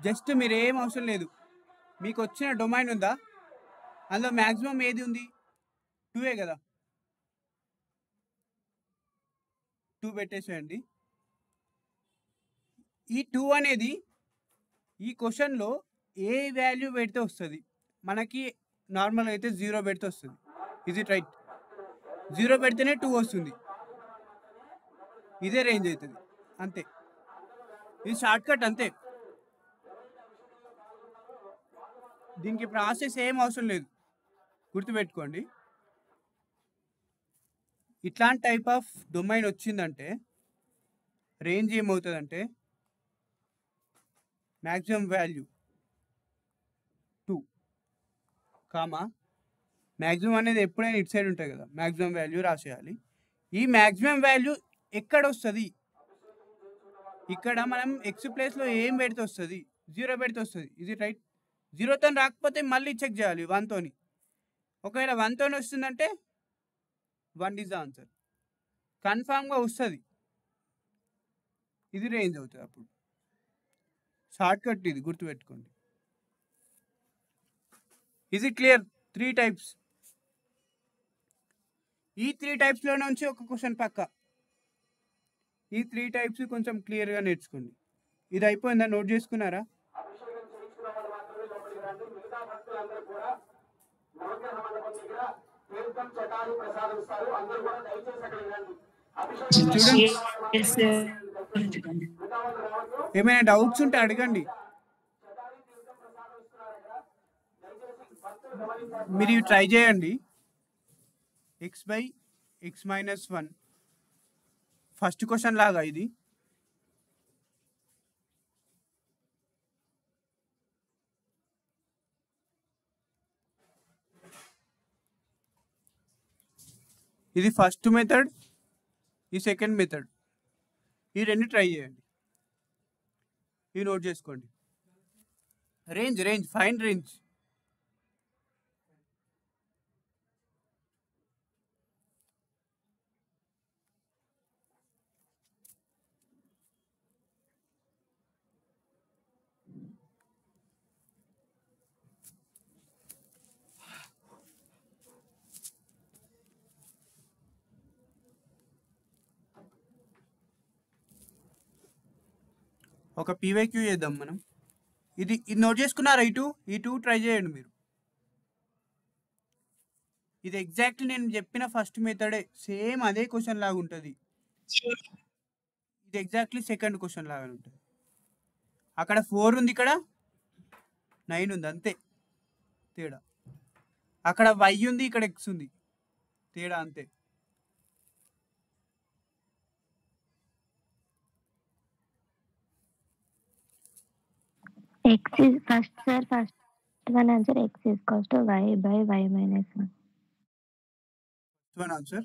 జస్ట్ మీరు ఏం అవసరం లేదు. మీకు వచ్చిన డొమైన్ ఉందా, అందులో మ్యాక్సిమం ఏది ఉంది? 2 కదా, 2 పెట్టేసేయండి. ఈ 2 అనేది ఈ క్వశ్చన్లో ఏ వాల్యూ పెడితే వస్తుంది? మనకి నార్మల్ అయితే 0 పెడితే వస్తుంది. Is it right? 0 పెడితేనే 2 వస్తుంది. ఇదే రేంజ్ అవుతుంది, అంతే. ఇది షార్ట్ కట్ అంతే, దీనికి ప్రాసెస్ ఏం అవసరం లేదు, గుర్తుపెట్టుకోండి. ఇట్లాంటి టైప్ ఆఫ్ డొమైన్ వచ్చిందంటే రేంజ్ ఏమవుతుందంటే మ్యాక్సిమం వాల్యూ 2, మ్యాక్సిమం అనేది ఎప్పుడైనా ఇటు సైడ్ ఉంటుంది కదా, మ్యాక్సిమం వాల్యూ రాసేయాలి. ఈ మ్యాక్సిమం వాల్యూ ఎక్కడ వస్తుంది? ఇక్కడ మనం ఎక్స్ ప్లేస్లో ఏం పెడితే వస్తుంది? 0 పెడితే వస్తుంది. ఇది రైట్? 0తో రాకపోతే మళ్ళీ చెక్ చేయాలి 1తోని. ఒకవేళ 1తోని వస్తుందంటే 1 ఈజ్ ద ఆన్సర్, కన్ఫామ్గా వస్తుంది. ఇది రేంజ్ అవుతుంది అప్పుడు. షార్ట్ కట్ ఇది గుర్తుపెట్టుకోండి. Is it clear? 3 టైప్స్. ఈ 3 టైప్స్లో నుంచి ఒక క్వశ్చన్ పక్క. ఈ 3 టైప్స్ కొంచెం క్లియర్గా నేర్చుకోండి. ఇది అయిపోయిందా? నోట్ చేసుకున్నారా? ఏమైనా డౌట్స్ ఉంటే అడగండి. మీరు ఇవి ట్రై చేయండి. x/x-1 ఫస్ట్ క్వశ్చన్ లాగా ఇది. ఇది ఫస్ట్ మెథడ్, ఈ సెకండ్ మెథడ్. ఈ రెండు ట్రై చేయండి. ఇవి నోట్ చేసుకోండి. Range fine range. ఒక పీవైక్యూ చేద్దాం మనం. ఇది నోట్ చేసుకున్నారా? ఈ టూ ట్రై చేయండి మీరు. ఇది ఎగ్జాక్ట్లీ నేను చెప్పిన ఫస్ట్ మెథడే, సేమ్ అదే క్వశ్చన్ లాగా ఉంటుంది. ఇది ఎగ్జాక్ట్లీ సెకండ్ క్వశ్చన్ లాగా ఉంటుంది. అక్కడ 4 ఉంది, ఇక్కడ 9 ఉంది, అంతే తేడా. అక్కడ y ఉంది, ఇక్కడ x ఉంది, తేడా అంతే. X is first one answer. X is equals to y by y minus 1. One answer.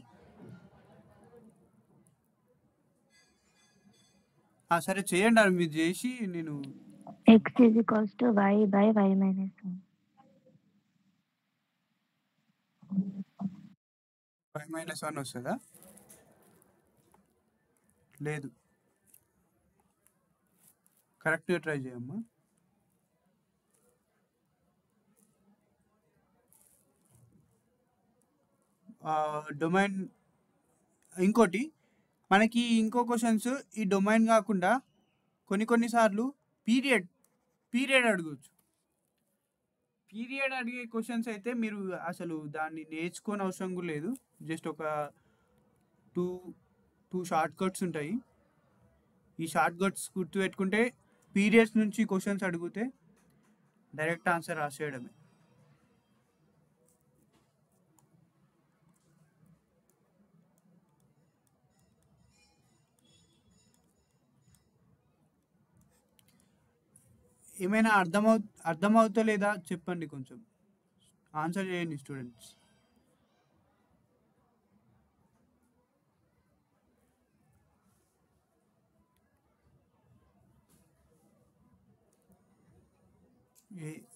సరే చేయండి, అది మీరు చేసి నేను. X is equals to y by y minus 1. y minus 1 వస్తుందా? లేదు, కరెక్ట్గా ట్రై చేయమ్మా. డొమైన్ ఇంకోటి మనకి ఇంకో క్వశ్చన్స్ ఈ డొమైన్ కాకుండా కొన్నిసార్లు పీరియడ్ అడగవచ్చు. పీరియడ్ అడిగే క్వశ్చన్స్ అయితే మీరు అసలు దాన్ని నేర్చుకోని అవసరం కూడా లేదు. జస్ట్ ఒక టూ షార్ట్ కట్స్ ఉంటాయి. ఈ షార్ట్ కట్స్ గుర్తుపెట్టుకుంటే పీరియడ్స్ నుంచి క్వశ్చన్స్ అడిగితే డైరెక్ట్ ఆన్సర్ రాసేయడమే. ఏమైనా అర్థమవుతలేదా చెప్పండి, కొంచెం ఆన్సర్ చేయండి students.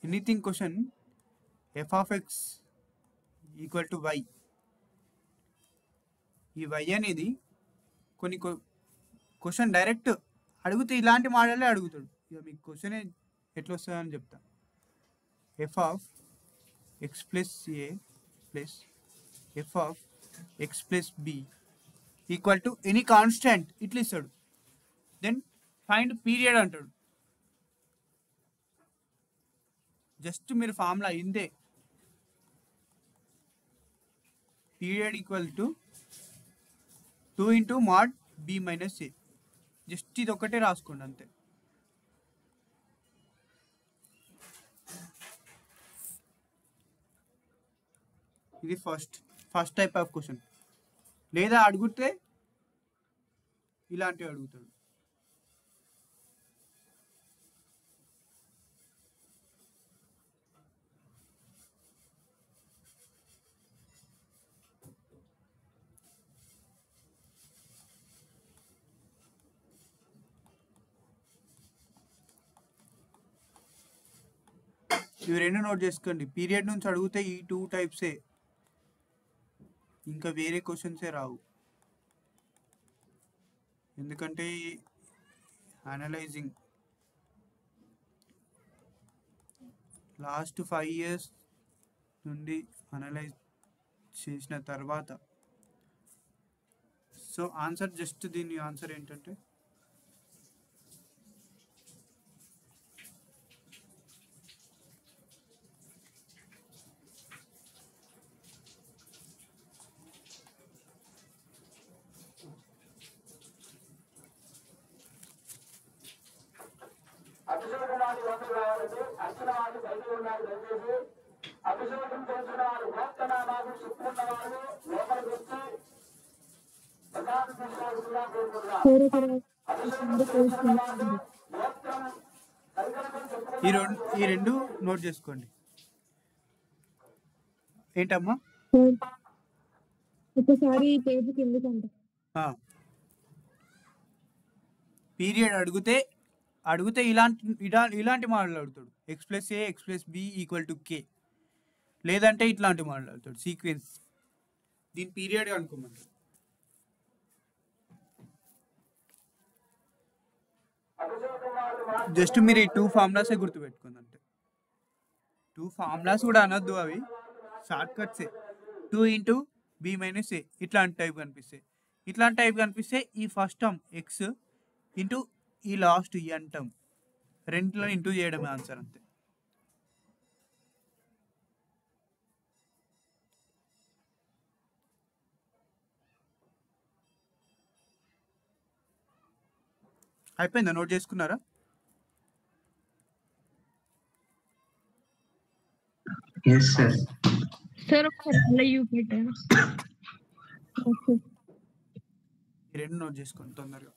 Anything question f of x equal to y. ఈ y అనేది కొన్ని క్వశ్చన్ డైరెక్ట్ అడిగితే ఇలాంటి మోడలే అడుగుతాడు. ఇక మీకు క్వశ్చన్ ఎట్లా వస్తుందని చెప్తా. f of x plus a plus f of x plus b equal to any constant ఇట్లా ఇస్తాడు. దెన్ ఫైండ్ పీరియడ్ అంటాడు. జస్ట్ మీరు ఫార్ములా ఇందే, period equal to 2 into mod b minus a. Just ఇది ఒకటే రాసుకోండి అంతే. ఇది ఫస్ట్ టైప్ ఆఫ్ క్వశ్చన్. లేదా అడిగితే ఇలాంటివి అడుగుతాడు. ఇవి రెండు నోట్ చేసుకోండి. పీరియడ్ నుంచి అడిగితే ఈ 2 టైప్సే, ఇంకా వేరే క్వశ్చన్సే రావు. ఎందుకంటే అనలైజింగ్ లాస్ట్ 5 years నుండి అనలైజ్ చేసిన తర్వాత సో ఆన్సర్ జస్ట్ దీని ఆన్సర్ ఏంటంటే ఈ రెండు నోట్ చేసుకోండి. ఏంటమ్మా? ఒకసారి పేజ్ కిందకంట పీరియడ్ అడిగితే ఇలాంటి మోడల్ అడుగుతాడు. x+a x+b = k, లేదంటే ఇట్లాంటి మోడల్ అడుగుతాడు సీక్వెన్స్. దీని పీరియడ్ అనుకోమంటాడు. జస్ట్ మీరు ఈ 2 ఫార్ములాసే గుర్తుపెట్టుకోండి. అంటే 2 ఫార్ములాస్ కూడా అనొద్దు, అవి షార్ట్ కట్సే. 2 × b - a ఇట్లాంటి టైప్ కనిపిస్తే ఈ ఫస్ట్ టర్మ్ x ఇంటూ ఈ లాస్ట్ n టర్మ్ రెండులో ఇంటూ చేయడమే ఆన్సర్, అంతే. అయిపోయిందా? నోట్ చేసుకున్నారా? సార్ ఒకసారి చూపెట్టాను. రెండు నోట్ చేసుకోండి తొందరగా.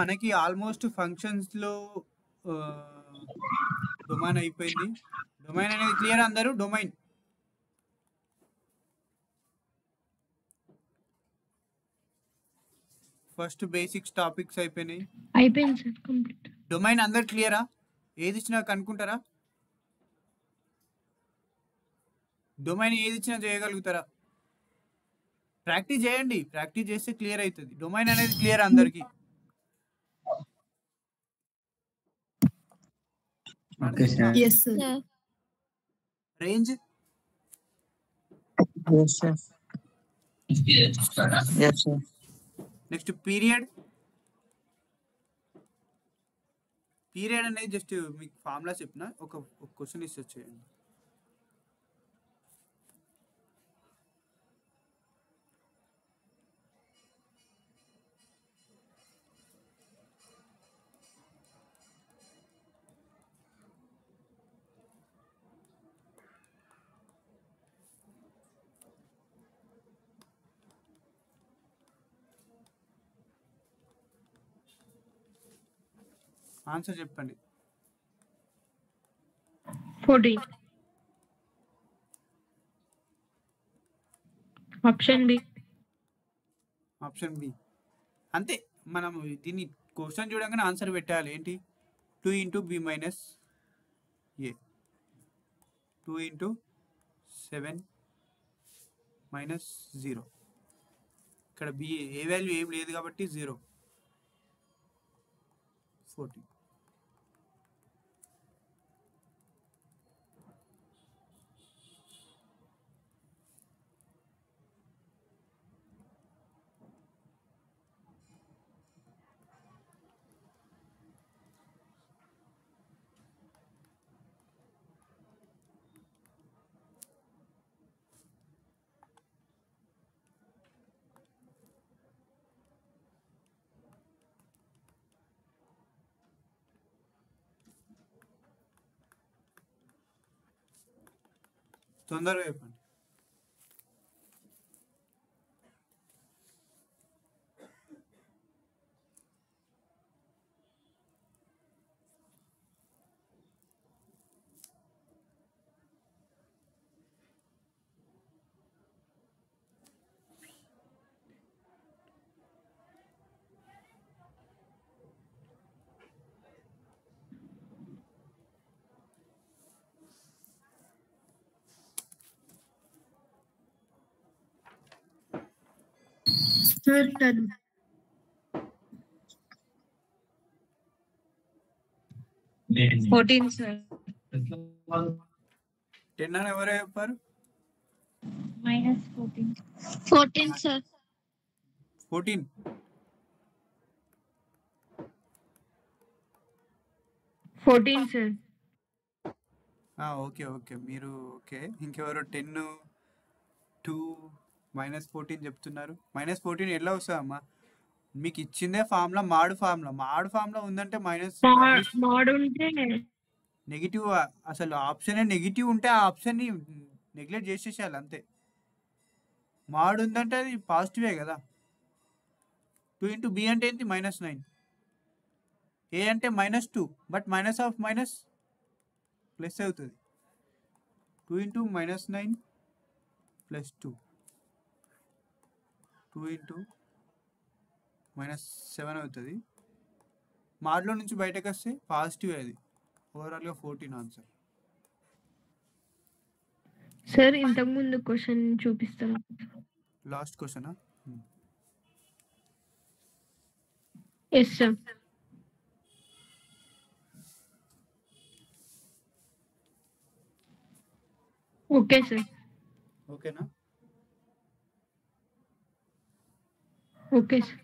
మనకి ఆల్మోస్ట్ ఫంక్షన్స్లో డొమైన్ అయిపోయింది. డొమైన్ అనేది క్లియర్ అందరూ? డొమైన్ ఫస్ట్ బేసిక్స్ టాపిక్స్ అయిపోయినాయి. అయిపోయింది సార్, కంప్లీట్. డొమైన్ అందరు క్లియరా? ఏది ఇచ్చినా కనుక్కుంటారా? డొమైన్ ఏది ఇచ్చినా చేయగలుగుతారా? ప్రాక్టీస్ చేయండి. ప్రాక్టీస్ చేస్తే క్లియర్ అవుతుంది. డొమైన్ అనేది క్లియర్ అందరికి? రేంజ్ నెక్స్ట్ పీరియడ్ అనేది జస్ట్ మీకు ఫార్ములా చెప్పిన ఒక క్వశ్చన్ ఇస్తే చేయండి. ఆన్సర్ చెప్పండి. 14. Option B. అంతే. మనం దీన్ని క్వశ్చన్ చూడగానే ఆన్సర్ పెట్టాలి. ఏంటి? 2 × b - a 2 × 7 - 0. ఇక్కడ b ఏ వాల్యూ ఏం లేదు కాబట్టి 0. 14. తొందరగా చెప్పండి. certain. 14 సార్. 10 అని ఎవరో చెప్పారు? -14 సార్. 14. 14 సార్. ఓకే ఓకే, మీరు ఓకే. ఇంకెవరో 10 2 -14 చెప్తున్నారు. -14 ఎట్లా వస్తుందమ్మా? మీకు ఇచ్చిందే ఫార్ములా మాడ్ ఫార్ములా ఉందంటే మోడ్ ఉంటే నెగిటివ్. అసలు ఆప్షన్ నెగిటివ్ ఉంటే ఆ ఆప్షన్ని నెగ్లెక్ట్ చేసేసేయాలి అంతే. మాడ్ ఉందంటే అది పాజిటివే కదా. 2 × B అంటే ఏంటి? -9. ఏ అంటే -2, but minus of minus plus అవుతుంది. 2 × -9 + 2, 2 × -7 అవుతుంది. మాడ్లో నుంచి బయటకు వస్తే పాజిటివ్ అది. ఓవరాల్గా 14 ఆన్సర్. సార్ ఇంతకు ముందు క్వశ్చన్ చూపిస్తాను. లాస్ట్ క్వశ్చనా? Yes sir. Okay sir. ఓకేనా? Okay sir.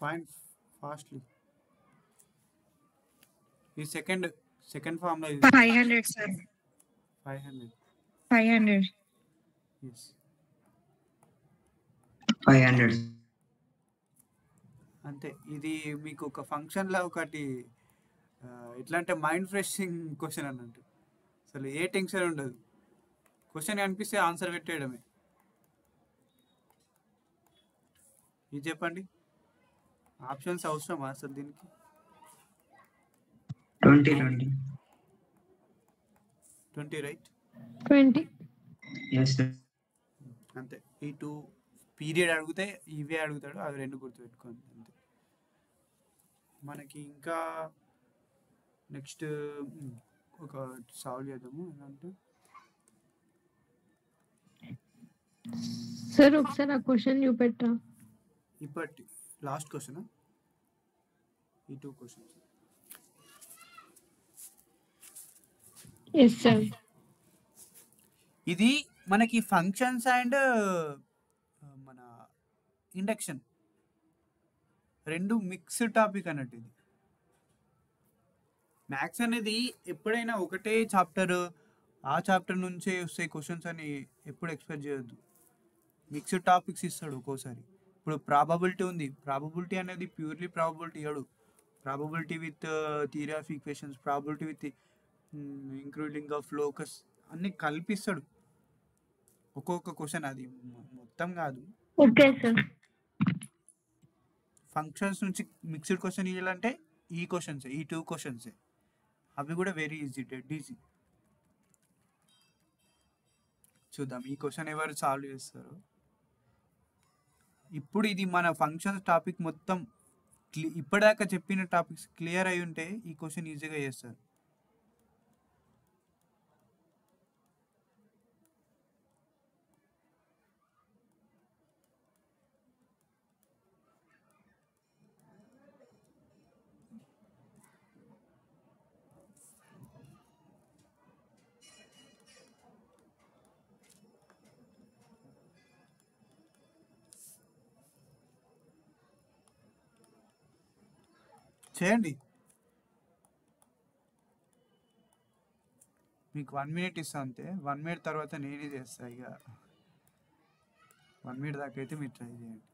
Fine fastly. ఈ సెకండ్ ఫార్ములా 500 సార్. 500. ఎస్ 500. అంతే. ఇది మీకు ఒక ఫంక్షన్లో ఒకటి ఎట్లా అంటే మైండ్ ఫ్రెషింగ్ క్వశ్చన్ అన్నట్టు. అసలు ఏ టెన్షన్ ఉండదు. క్వశ్చన్ అనిపిస్తే ఆన్సర్ పెట్టేయడమే. ఇది చెప్పండి, ఆప్షన్స్ అవసరమా అసలు దీనికి? 20 రైట్? 20. Yes sir. అంతే. ఈ 2 పీరియడ్ అడిగితే ఇవే అడుగుతాడు, అవి 2 గుర్తుపెట్టుకోండి అంతే. మనకి ఇంకా నెక్స్ట్ ఒక సాల్వ్ చేద్దాము. ఎలా అంటే సార్ ఒకసారి ఆ క్వశ్చన్ చూపెట్టరా? ఇప్పటి లాస్ట్ క్వశ్చన్, ఈ 2 క్వశ్చన్స్. Yes sir. ఇది మనకి ఫంక్షన్స్ అండ్ మన ఇండక్షన్ 2 మిక్స్డ్ టాపిక్ అన్నట్టు. ఇది మ్యాథ్స్ అనేది ఎప్పుడైనా ఒకటే చాప్టర్, ఆ చాప్టర్ నుంచే వస్తే క్వశ్చన్స్ అని ఎప్పుడు ఎక్స్పెక్ట్ చేయొద్దు. మిక్స్డ్ టాపిక్స్ ఇస్తాడు ఒక్కోసారి. ఇప్పుడు ప్రాబబిలిటీ ఉంది, ప్రాబబిలిటీ అనేది ప్యూర్లీ ప్రాబబిలిటీ ఇవ్వడు. Probability with theory of equations, probability with including of locus అన్ని కల్పిస్తాడు ఒక్కొక్క క్వశ్చన్. అది మొత్తం కాదు. Okay sir. ఫంక్షన్స్ నుంచి మిక్స్డ్ క్వశ్చన్ ఇవ్వాలంటే ఈ క్వశ్చన్స్, ఈ 2 క్వశ్చన్సే. అవి కూడా వెరీ ఈజీ, డెడ్ ఈజీ. చూద్దాం ఈ క్వశ్చన్ ఎవరు సాల్వ్ చేస్తారు. ఇప్పుడు ఇది మన ఫంక్షన్స్ టాపిక్ మొత్తం ఇప్పటిదాకా చెప్పిన టాపిక్స్ క్లియర్ అయి ఉంటే ఈ క్వశ్చన్ ఈజీగా చేస్తారు. చేయండి. మీకు 1 మినిట్ ఇస్తా అంతే. 1 మినిట్ తర్వాత నేనే చేస్తా. ఇక 1 మినిట్ దాకా అయితే మీరు ట్రై చేయండి.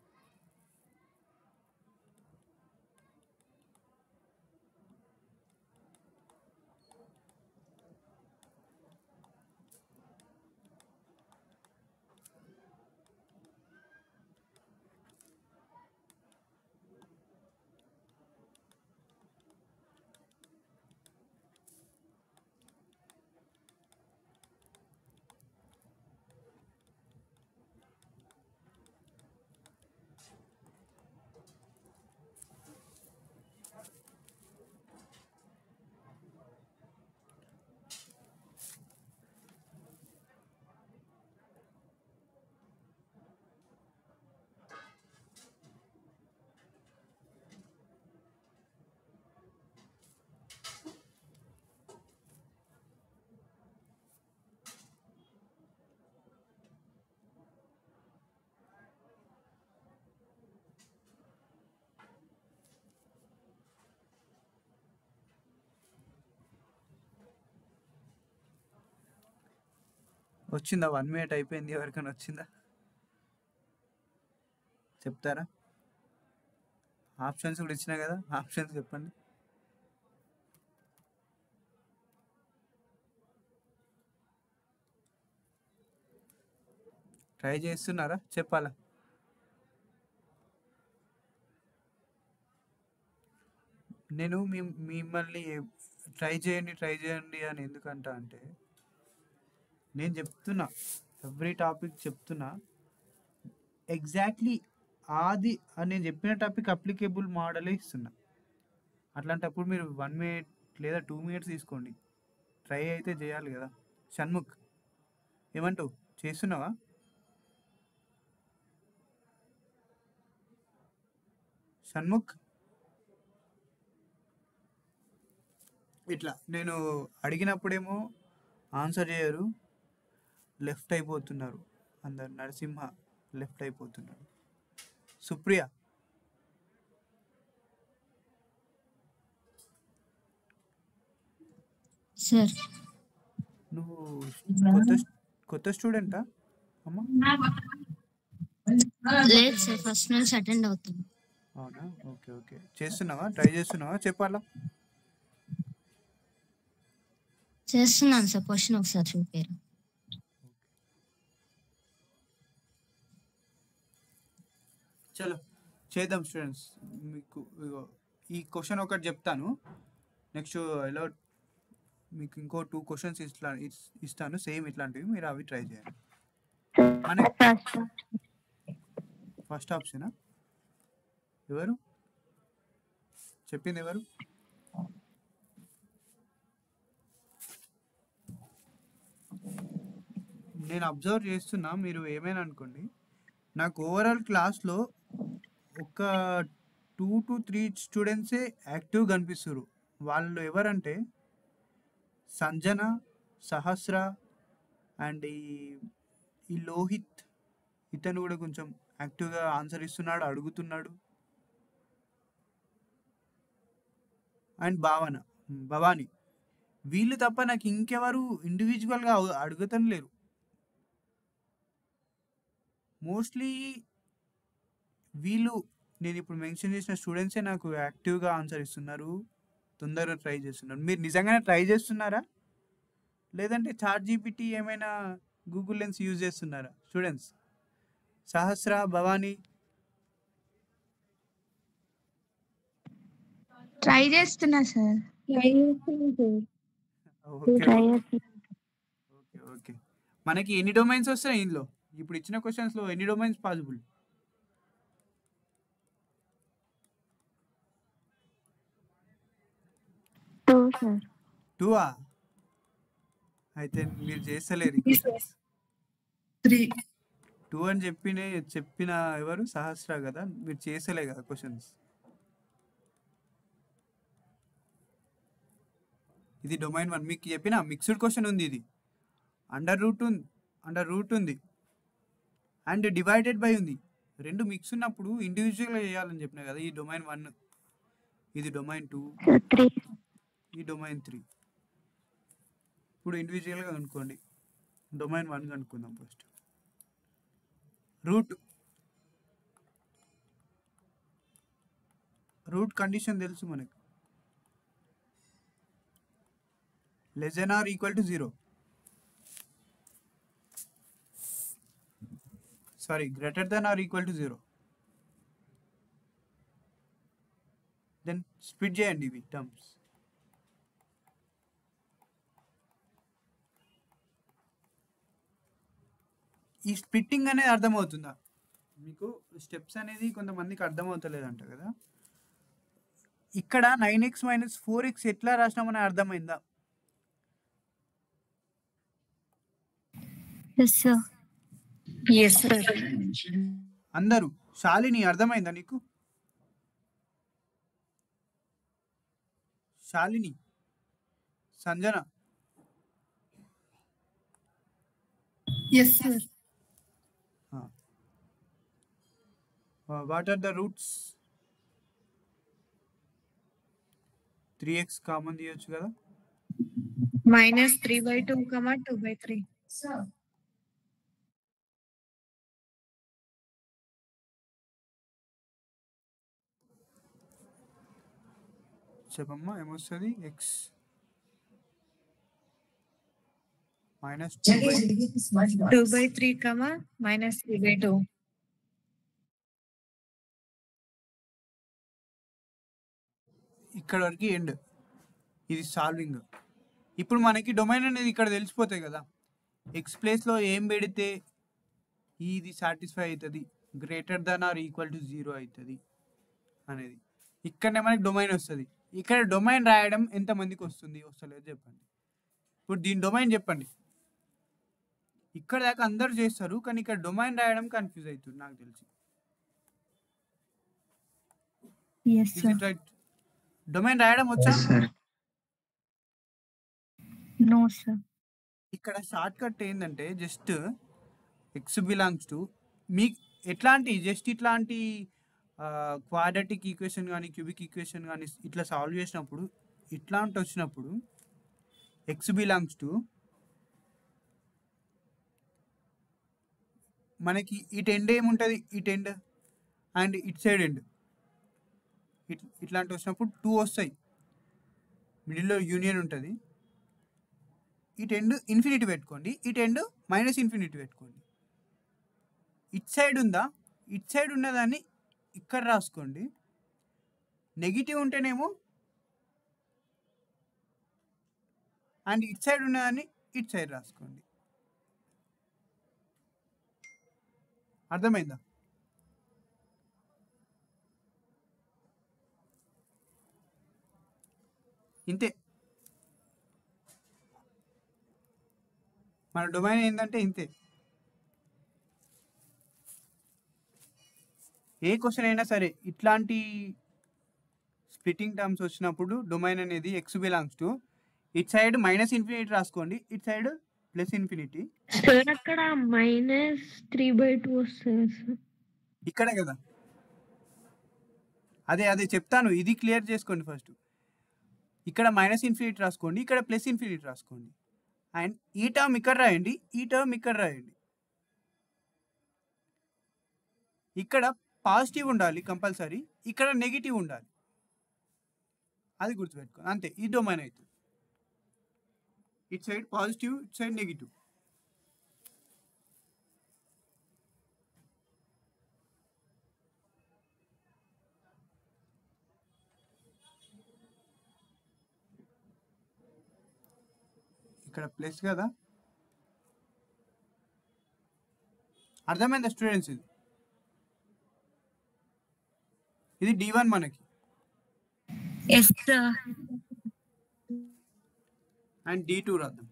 వచ్చిందా? 1 మినిట్ అయిపోయింది. ఎవరికైనా వచ్చిందా చెప్తారా? ఆప్షన్స్ కూడా ఇచ్చినా కదా, ఆప్షన్స్ చెప్పండి. ట్రై చేస్తున్నారా? చెప్పాలా? నేను మిమ్మల్ని ట్రై చేయండి అని ఎందుకంటా అంటే, నేను చెప్తున్నా, ఎవ్రీ టాపిక్ చెప్తున్నా, ఎగ్జాక్ట్లీ అది నేను చెప్పిన టాపిక్ అప్లికేబుల్ మోడలే ఇస్తున్నా. అట్లాంటప్పుడు మీరు 1 మినిట్ లేదా 2 మినిట్స్ తీసుకోండి. ట్రై అయితే చేయాలి కదా. షణ్ముఖ్ ఏమంటావు? చేస్తున్నావా? షణ్ముఖ్ ఇట్లా నేను అడిగినప్పుడేమో ఆన్సర్ చేయరు, లెఫ్ట్ అయిపోతున్నారు అందరు. నరసింహ లెఫ్ట్ అయిపోతున్నాడు. సుప్రియ సార్ నువ్వు కొత్త స్టూడెంటా అమ్మా? లేదు సార్, ఫస్ట్ నుంచి అటెండ్ అవుతుంది. అవునా? Okay okay. చేస్తున్నావా? ట్రై చేస్తున్నావా? చెప్పాలా? చేస్తున్నాను సార్. క్వశ్చన్ ఒకసారి చూపారు. చలో చేద్దాం స్టూడెంట్స్. మీకు ఈ క్వశ్చన్ ఒకటి చెప్తాను, నెక్స్ట్ ఎలా మీకు ఇంకో 2 క్వశ్చన్స్ ఇస్తాను సేమ్ ఇట్లాంటివి, మీరు అవి ట్రై చేయండి. ఫస్ట్ ఆప్షనా? ఎవరు చెప్పింది? ఎవరు? నేను అబ్జర్వ్ చేస్తున్నా, మీరు ఏమైనా అనుకోండి, నాకు ఓవరాల్ క్లాస్లో ఒక 2 to 3 స్టూడెంట్సే యాక్టివ్ కనిపిస్తారు. వాళ్ళు ఎవరంటే సంజన, సహస్ర అండ్ ఈ లోహిత్. ఇతను కూడా కొంచెం యాక్టివ్గా ఆన్సర్ ఇస్తున్నాడు, అడుగుతున్నాడు. అండ్ భవాని. వీళ్ళు తప్ప నాకు ఇంకెవరు ఇండివిజువల్గా అడుగుతాను లేరు. మోస్ట్లీ వీళ్ళు నేను ఇప్పుడు మెన్షన్ చేసిన స్టూడెంట్సే నాకు యాక్టివ్గా ఆన్సర్ ఇస్తున్నారు, తొందరగా ట్రై చేస్తున్నారు. మీరు నిజంగానే ట్రై చేస్తున్నారా, లేదంటే ChatGPT ఏమైనా గూగుల్ లెన్స్ యూజ్ చేస్తున్నారా స్టూడెంట్స్? సహస్ర, భవాని ట్రై చేస్తున్నా సార్. Okay okay okay. మనకి ఎన్ని డొమైన్స్ వస్తాయి ఇందులో? ఇప్పుడు ఇచ్చిన క్వశ్చన్స్లో ఎన్ని డొమైన్స్ పాసిబుల్? టూ. అయితే మీరు చేస్తలేరు. 2 అని చెప్పిన ఎవరు? సహస్ర కదా. మీరు చేసలే కదా క్వశ్చన్స్. ఇది డొమైన్ 1. మీకు చెప్పిన మిక్స్డ్ క్వశ్చన్ ఉంది. ఇది అండర్ రూట్ ఉంది అండ్ డివైడెడ్ బై ఉంది. 2 మిక్స్ ఉన్నప్పుడు ఇండివిజువల్గా చేయాలని చెప్పిన కదా. ఈ డొమైన్ 1 ఇది డొమైన్ 2, Sir, 3. ఈ డొమైన్ 3. ఇప్పుడు ఇండివిజువల్గా కనుక్కోండి. డొమైన్ 1 కనుక్కుందాం ఫస్ట్. రూట్ కండిషన్ తెలుసు మనకి, less than or equal to 0. Sorry, greater than or equal to 0. Then split చేయండి ఇవి టర్మ్స్. ఈ స్ప్లిట్టింగ్ అనేది అర్థమవుతుందా మీకు? స్టెప్స్ అనేది కొంతమందికి అర్థమవుతలేదంట కదా. ఇక్కడ 9x - 4x ఎట్లా రాసినామని అర్థమైందా? Yes, sir. Yes, sir. అందరూ శాలిని అర్థమైందా నీకు? Shalini, Sanjana, Yes, sir. What are the roots? 3x common తీయొచ్చు కదా. -3/2, 2/3. Sir. చెప్పమ్మా ఏమొస్తుంది? x -2/3, 2/3, -3/2. ఇక్కడ వరకు ఎండ్. ఇది సాల్వింగ్. ఇప్పుడు మనకి డొమైన్ అనేది ఇక్కడ తెలిసిపోతాయి కదా. ఎక్స్ ప్లేస్లో ఏం పెడితే ఇది సాటిస్ఫై అవుతుంది, greater than or equal to 0 అవుతుంది అనేది. ఇక్కడనే మనకి డొమైన్ వస్తుంది. ఇక్కడ డొమైన్ రాయడం ఎంతమందికి వస్తుంది? వస్తలేదు చెప్పండి. ఇప్పుడు దీని డొమైన్ చెప్పండి. ఇక్కడ దాకా అందరూ చేస్తారు, కానీ ఇక్కడ డొమైన్ రాయడం కన్ఫ్యూజ్ అవుతుంది నాకు తెలిసి. Yes, Is sir. it right? Domain రాయడం వచ్చా? Yes, sir. No, sir. ఇక్కడ షార్ట్ కట్ ఏంటంటే just X belongs to me ఎట్లాంటి జస్ట్ ఇట్లాంటి క్వాడ్రాటిక్ ఈక్వేషన్ కానీ క్యూబిక్ ఈక్వేషన్ కానీ ఇట్లా సాల్వ్ చేసినప్పుడు ఇట్లాంటి వచ్చినప్పుడు ఎక్స్ బిలాంగ్స్ టు మనకి ఇటు ఎండ్ ఏముంటుంది? ఇటు end and it side end ఇట్లాంటి వచ్చినప్పుడు 2 వస్తాయి. మిడిల్లో యూనియన్ ఉంటుంది. ఇటు ఎండ్ ఇన్ఫినిటీ పెట్టుకోండి, ఇటు ఎండ్ -∞ పెట్టుకోండి. ఇట్ సైడ్ ఉందా? ఇట్ సైడ్ ఉన్నదాన్ని ఇక్కడ రాసుకోండి. నెగిటివ్ ఉంటేనేమో అండ్ ఇట్ సైడ్ ఉన్నదాన్ని ఇట్ సైడ్ రాసుకోండి. అర్థమైందా? ఇంతే. మన డొమైన్ ఏంటంటే ఇంతే. ఏ క్వశ్చన్ అయినా సరే ఇట్లాంటి స్ప్లిట్టింగ్ టర్మ్స్ వచ్చినప్పుడు డొమైన్ అనేది X belongs to it side -∞ రాసుకోండి, ఇట్ సైడ్ +∞. సార్ అక్కడ -3/2 వస్తుంది సార్. ఇక్కడే కదా. అదే చెప్తాను, ఇది క్లియర్ చేసుకోండి ఫస్ట్. ఇక్కడ -∞ రాసుకోండి, ఇక్కడ +∞ రాసుకోండి. అండ్ ఈ టర్మ్ ఇక్కడ రాయండి, ఈ టర్మ్ ఇక్కడ రాయండి. ఇక్కడ పాజిటివ్ ఉండాలి కంపల్సరీ, ఇక్కడ నెగిటివ్ ఉండాలి. అది గుర్తుపెట్టుకోండి అంతే. ఈ డొమైన్ అవుతుంది. It side positive, it side negative. ఇక్కడ ప్లస్ కదా. అర్థమైందా స్టూడెంట్స్? ఇది D1 మనకి. Yes, sir. అండ్ D2 రాద్దాం.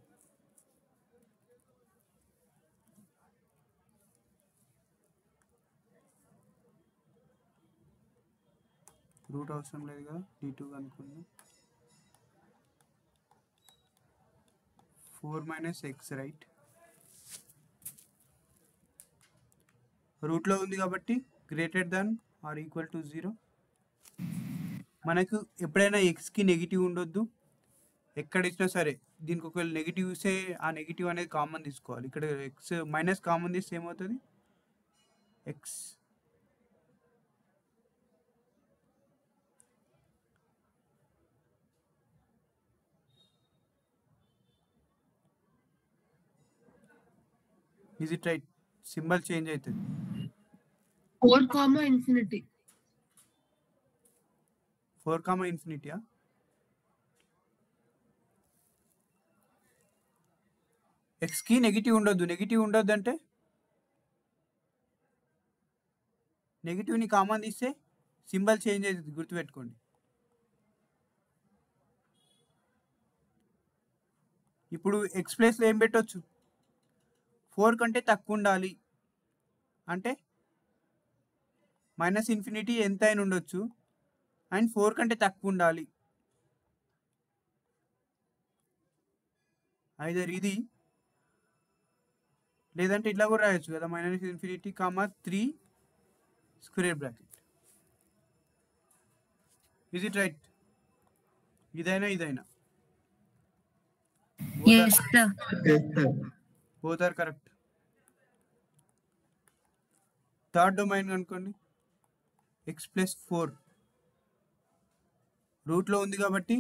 రూట్ అవసరం లేదు కదా, D2 అనుకుందాం. 4 - x రైట్. రూట్లో ఉంది కాబట్టి greater than or equal to 0. మనకు ఎప్పుడైనా ఎక్స్కి నెగిటివ్ ఉండొద్దు. ఎక్కడ ఇచ్చినా సరే దీనికి ఒకవేళ నెగిటివ్ ఇస్తే ఆ నెగిటివ్ అనేది కామన్ తీసుకోవాలి. ఇక్కడ ఎక్స్ మైనస్ కామన్ తీస్తే ఏమవుతుంది? X is it right? Symbol change అవుతుంది. 4, infinity. 4, ఇన్ఫినిటీయా? ఎక్స్కి నెగిటివ్ ఉండొద్దు. నెగిటివ్ ఉండొద్దు అంటే నెగిటివ్ని కామన్ తీస్తే సింబల్ చేంజ్ అవుతుంది, గుర్తుపెట్టుకోండి. ఇప్పుడు ఎక్స్ ప్లేస్లో ఏం పెట్టవచ్చు? 4 కంటే తక్కువ ఉండాలి అంటే మైనస్ ఇన్ఫినిటీ ఎంత అయినా ఉండొచ్చు, అండ్ 4 కంటే తక్కువ ఉండాలి. ఐదర్ ఇది లేదంటే ఇట్లా కూడా రాయొచ్చు కదా, minus infinity comma 3 square bracket. Is it right? ఇదైనా Yes, sir. Both are correct. Third domain అనుకోండి, ఎక్స్ ప్లస్ 4 రూట్లో ఉంది కాబట్టి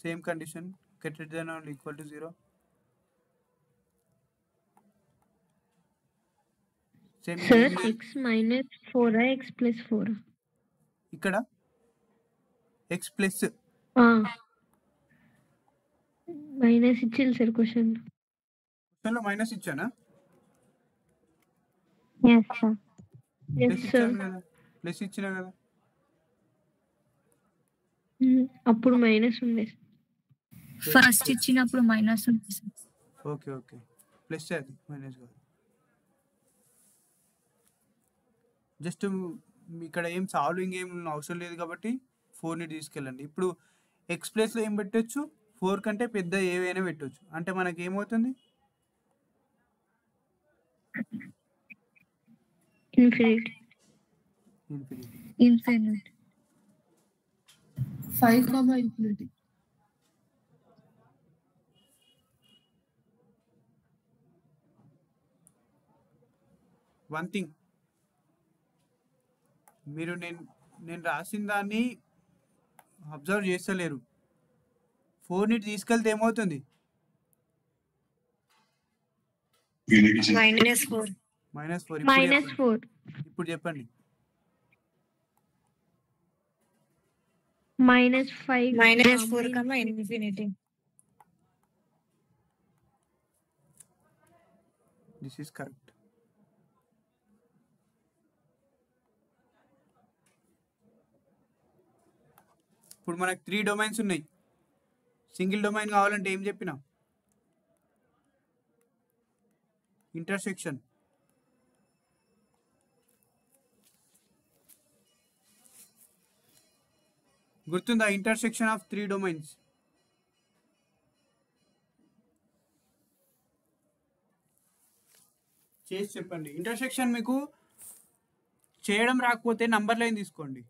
same condition, greater than or equal to 0. Same sir x minus 4 x plus 4 ఇక్కడ ఎక్స్ ప్లస్ మైనస్ ఇచ్చింది sir క్వశ్చన్లో minus ఇచ్చానా? Yes sir. Plus ఇచ్చాను కదా, ప్లస్ ఇచ్చినా కదా. అప్పుడు మైనస్ ఉండే. ఫస్ట్ ఇచ్చినప్పుడు మైనస్ ఉంది సార్. ఓకే ఓకే, ప్లస్ అది మైనస్ కాదు. జస్ట్ ఇక్కడ ఏం సాల్వింగ్ ఏం అవసరం లేదు కాబట్టి 4ని తీసుకెళ్ళండి. ఇప్పుడు ఎక్స్ ప్లేస్లో ఏం పెట్టచ్చు? 4 కంటే పెద్ద ఏవైనా పెట్టవచ్చు. అంటే మనకి ఏమవుతుంది? ఇన్ఫినిటీ. 5, infinity. వన్ థింగ్, మీరు నేను రాసిన దాన్ని అబ్జర్వ్ చేస్తలేరు. 4ని తీసుకెళ్తే ఏమవుతుంది? -4. -4. ఇప్పుడు చెప్పండి. -5 infinity. This is correct. ఇప్పుడు మనకు 3 డొమైన్స్ ఉన్నాయి. సింగిల్ డొమైన్ కావాలంటే ఏం చెప్పినా? ఇంటర్సెక్షన్. గుర్తుందా? Intersection of 3 domains. చేసి చెప్పండి. ఇంటర్సెక్షన్ మీకు చేయడం రాకపోతే నంబర్ లైన్ తీసుకోండి.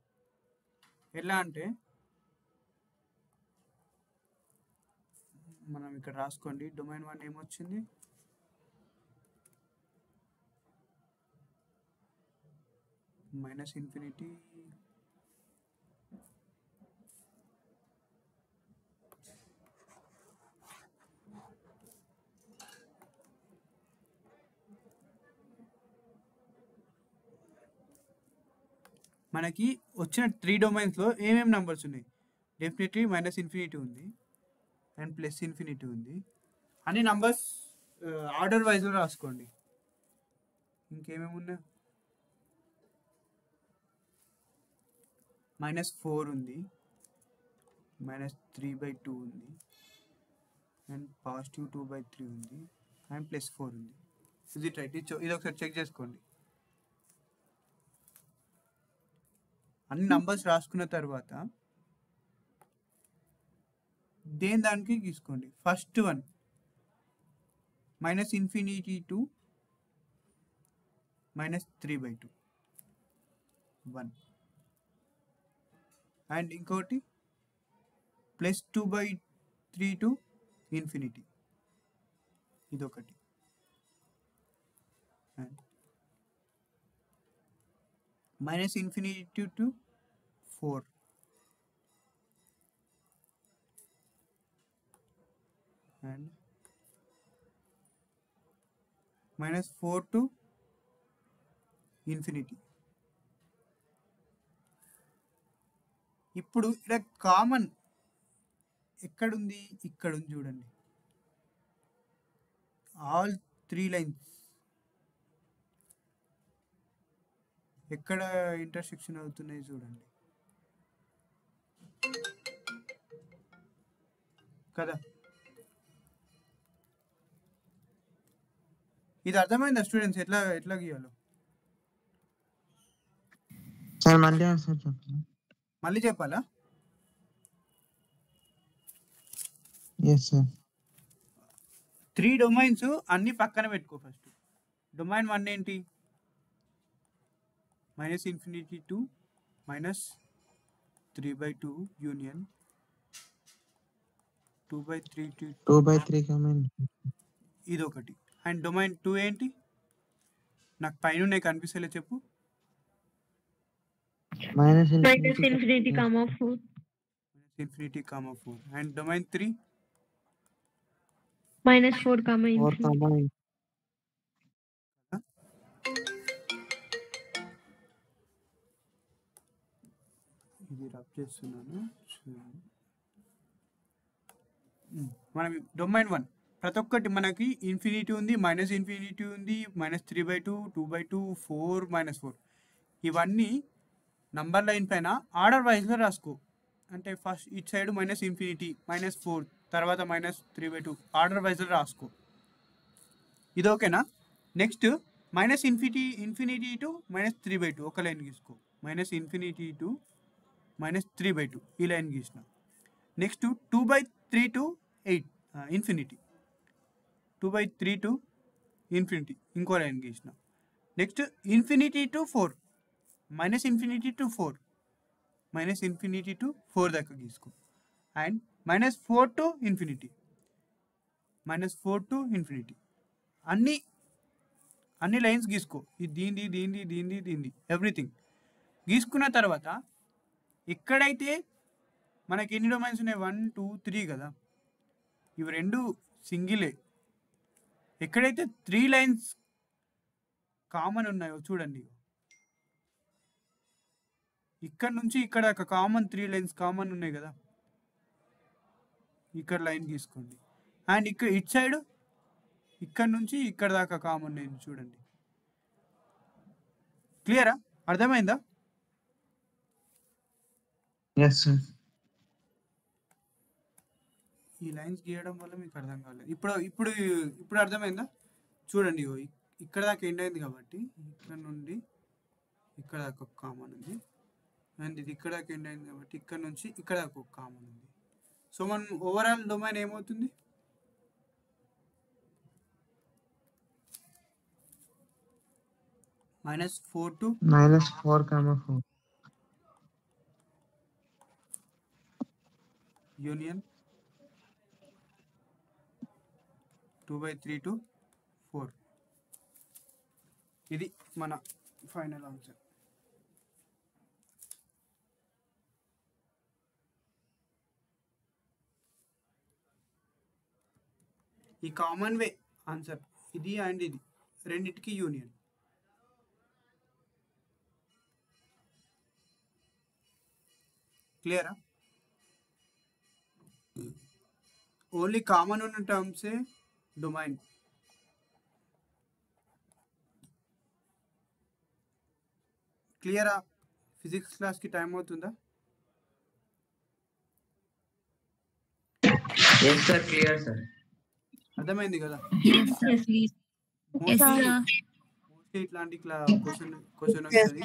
ఎలా అంటే మనం ఇక్కడ రాసుకోండి. డొమైన్ 1 ఏమొచ్చింది? మైనస్ ఇన్ఫినిటీ మనకి వచ్చిన 3 డొమైన్స్లో ఏమేమి నెంబర్స్ ఉన్నాయి? డెఫినెట్లీ మైనస్ ఇన్ఫినిటీ ఉంది అండ్ ప్లస్ ఇన్ఫినిటీ ఉంది. అన్ని నంబర్స్ ఆర్డర్ వైజ్లో రాసుకోండి. ఇంకేమేమి ఉన్నాయి? -4 ఉంది, -3/2 ఉంది, అండ్ పాజిటివ్ 2/3 ఉంది, అండ్ +4 ఉంది. ఇది రైట్. ఇది ఒకసారి చెక్ చేసుకోండి. అన్ని నంబర్స్ రాసుకున్న తర్వాత దానికి తీసుకోండి. First one -infinity to -3/2 1. And ఇంకోటి +2/3 టు ఇన్ఫినిటీ, ఇదొకటి. And -∞ to 4, and -4 to infinity. ఇప్పుడు ఇక్కడ కామన్ ఎక్కడుంది? ఇక్కడ ఉంది చూడండి. ఆల్ 3 లైన్స్ ఎక్కడ ఇంటర్సెక్షన్ అవుతున్నాయి చూడండి కదా. ఇది అర్థమైందా స్టూడెంట్స్? ఎట్లా గీయాలో సార్ మళ్ళీ ఒకసారి చెప్పండి. మళ్ళీ చెప్పాలా? Yes sir. 3 డొమైన్స్ అన్ని పక్కన పెట్టుకో. ఫస్ట్ డొమైన్ 1 ఏంటి? -∞ to -3/2 యూనియన్ 2/3 to 2/3 కమెంట్. ఇదొకటి. అండ్ డొమైన్ 2 ఏంటి? నాకు పైన కనిపిస్తలే, చెప్పు. -∞, -4. అండ్ డొమైన్ 3 -4, ఇది రబ్ చేస్తున్నాను. మనం డొమైన్ 1 ప్రతి ఒక్కటి మనకి ఇన్ఫినిటీ ఉంది, -∞ ఉంది, -3/2, 2/2, 4, -4. ఇవన్నీ నంబర్ లైన్ పైన ఆర్డర్ వైజ్గా రాసుకో. అంటే ఫస్ట్ ఇటు సైడ్ -∞, -4, తర్వాత -3/2 ఆర్డర్ వైజ్లో రాసుకో. ఇది ఓకేనా? నెక్స్ట్ -∞ to -3/2 ఒక లైన్ గీసుకో. -∞ to -3/2 ఈ లైన్ గీసిన. Next 2/3 to 8 infinity, 2/3 to infinity ఇంకో లైన్ గీసిన. నెక్స్ట్ ∞ to 4, -∞ to 4, -∞ to 4 దాకా గీసుకో. And -4 to infinity, -4 to infinity అన్ని లైన్స్ గీసుకో. ఇది దీంది ఎవ్రీథింగ్ గీసుకున్న తర్వాత ఎక్కడైతే మనకి ఎన్ని డొమైన్స్ ఉన్నాయి? 1, 2, 3 కదా. ఇవి రెండు సింగిలే. ఎక్కడైతే 3 లైన్స్ కామన్ ఉన్నాయో చూడండి, ఇక్కడ నుంచి ఇక్కడ దాకా కామన్ 3 లైన్స్ కామన్ ఉన్నాయి కదా, ఇక్కడ లైన్ గీసుకోండి. అండ్ ఇక్కడ ఇటు సైడ్ ఇక్కడ నుంచి ఇక్కడ దాకా కామన్ లైన్ చూడండి. క్లియరా? అర్థమైందా? Yes sir. ఈ లైన్స్ గీయడం వల్ల మీకు అర్థం కాలేదు. ఇప్పుడు అర్థమైందా? చూడండి, ఇక్కడ దాకా ఎండ్ అయింది కాబట్టి ఇక్కడ నుండి ఇక్కడ దాకా ఒక కామన్ ఉంది. అండ్ ఇది ఇక్కడ దాకా ఎండ్ అయింది కాబట్టి ఇక్కడ నుంచి ఇక్కడ దాకా ఒక కామన్ ఉంది. సో మనం ఓవరాల్ డొమైన్ ఏమవుతుంది? -4 to -4, యూనియన్ 2/3 to 4. ఇది మన ఫైనల్ ఆన్సర్. ఈ కామన్ వే ఆన్సర్ ఇది అండ్ ఇది రెండిటికి యూనియన్. క్లియరా? ఓన్లీ కామన్ ఉన్న టర్మ్సే డొమైన్. క్లియరా? ఫిజిక్స్ క్లాస్కి టైం అవుతుందా? అర్థమైంది కదా? ఇట్లాంటి క్వశ్చన్ వస్తుంది.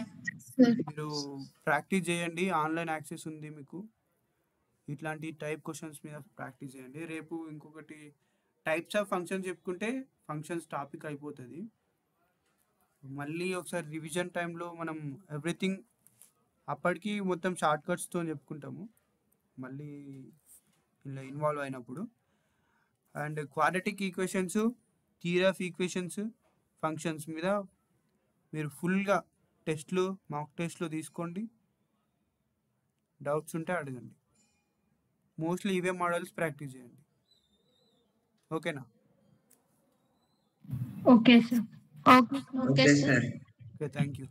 మీరు ప్రాక్టీస్ చేయండి. ఆన్లైన్ యాక్సెస్ ఉంది మీకు. ఇట్లాంటి టైప్ క్వశ్చన్స్ మీద ప్రాక్టీస్ చేయండి. రేపు ఇంకొకటి టైప్స్ ఆఫ్ ఫంక్షన్స్ చెప్పుకుంటే ఫంక్షన్స్ టాపిక్ అయిపోతుంది. మళ్ళీ ఒకసారి రివిజన్ టైంలో మనం ఎవ్రీథింగ్ అప్పటికి మొత్తం షార్ట్ కట్స్తో చెప్పుకుంటాము మళ్ళీ ఇలా ఇన్వాల్వ్ అయినప్పుడు. And quadratic equations, theory of equations, functions మీద మీరు ఫుల్గా టెస్ట్లు, మాక్ టెస్ట్లు తీసుకోండి. డౌట్స్ ఉంటే అడగండి. మోస్ట్లీ ఇవే మోడల్స్ ప్రాక్టీస్ చేయండి. ఓకేనా? Okay sir. Okay sir. Okay, thank you.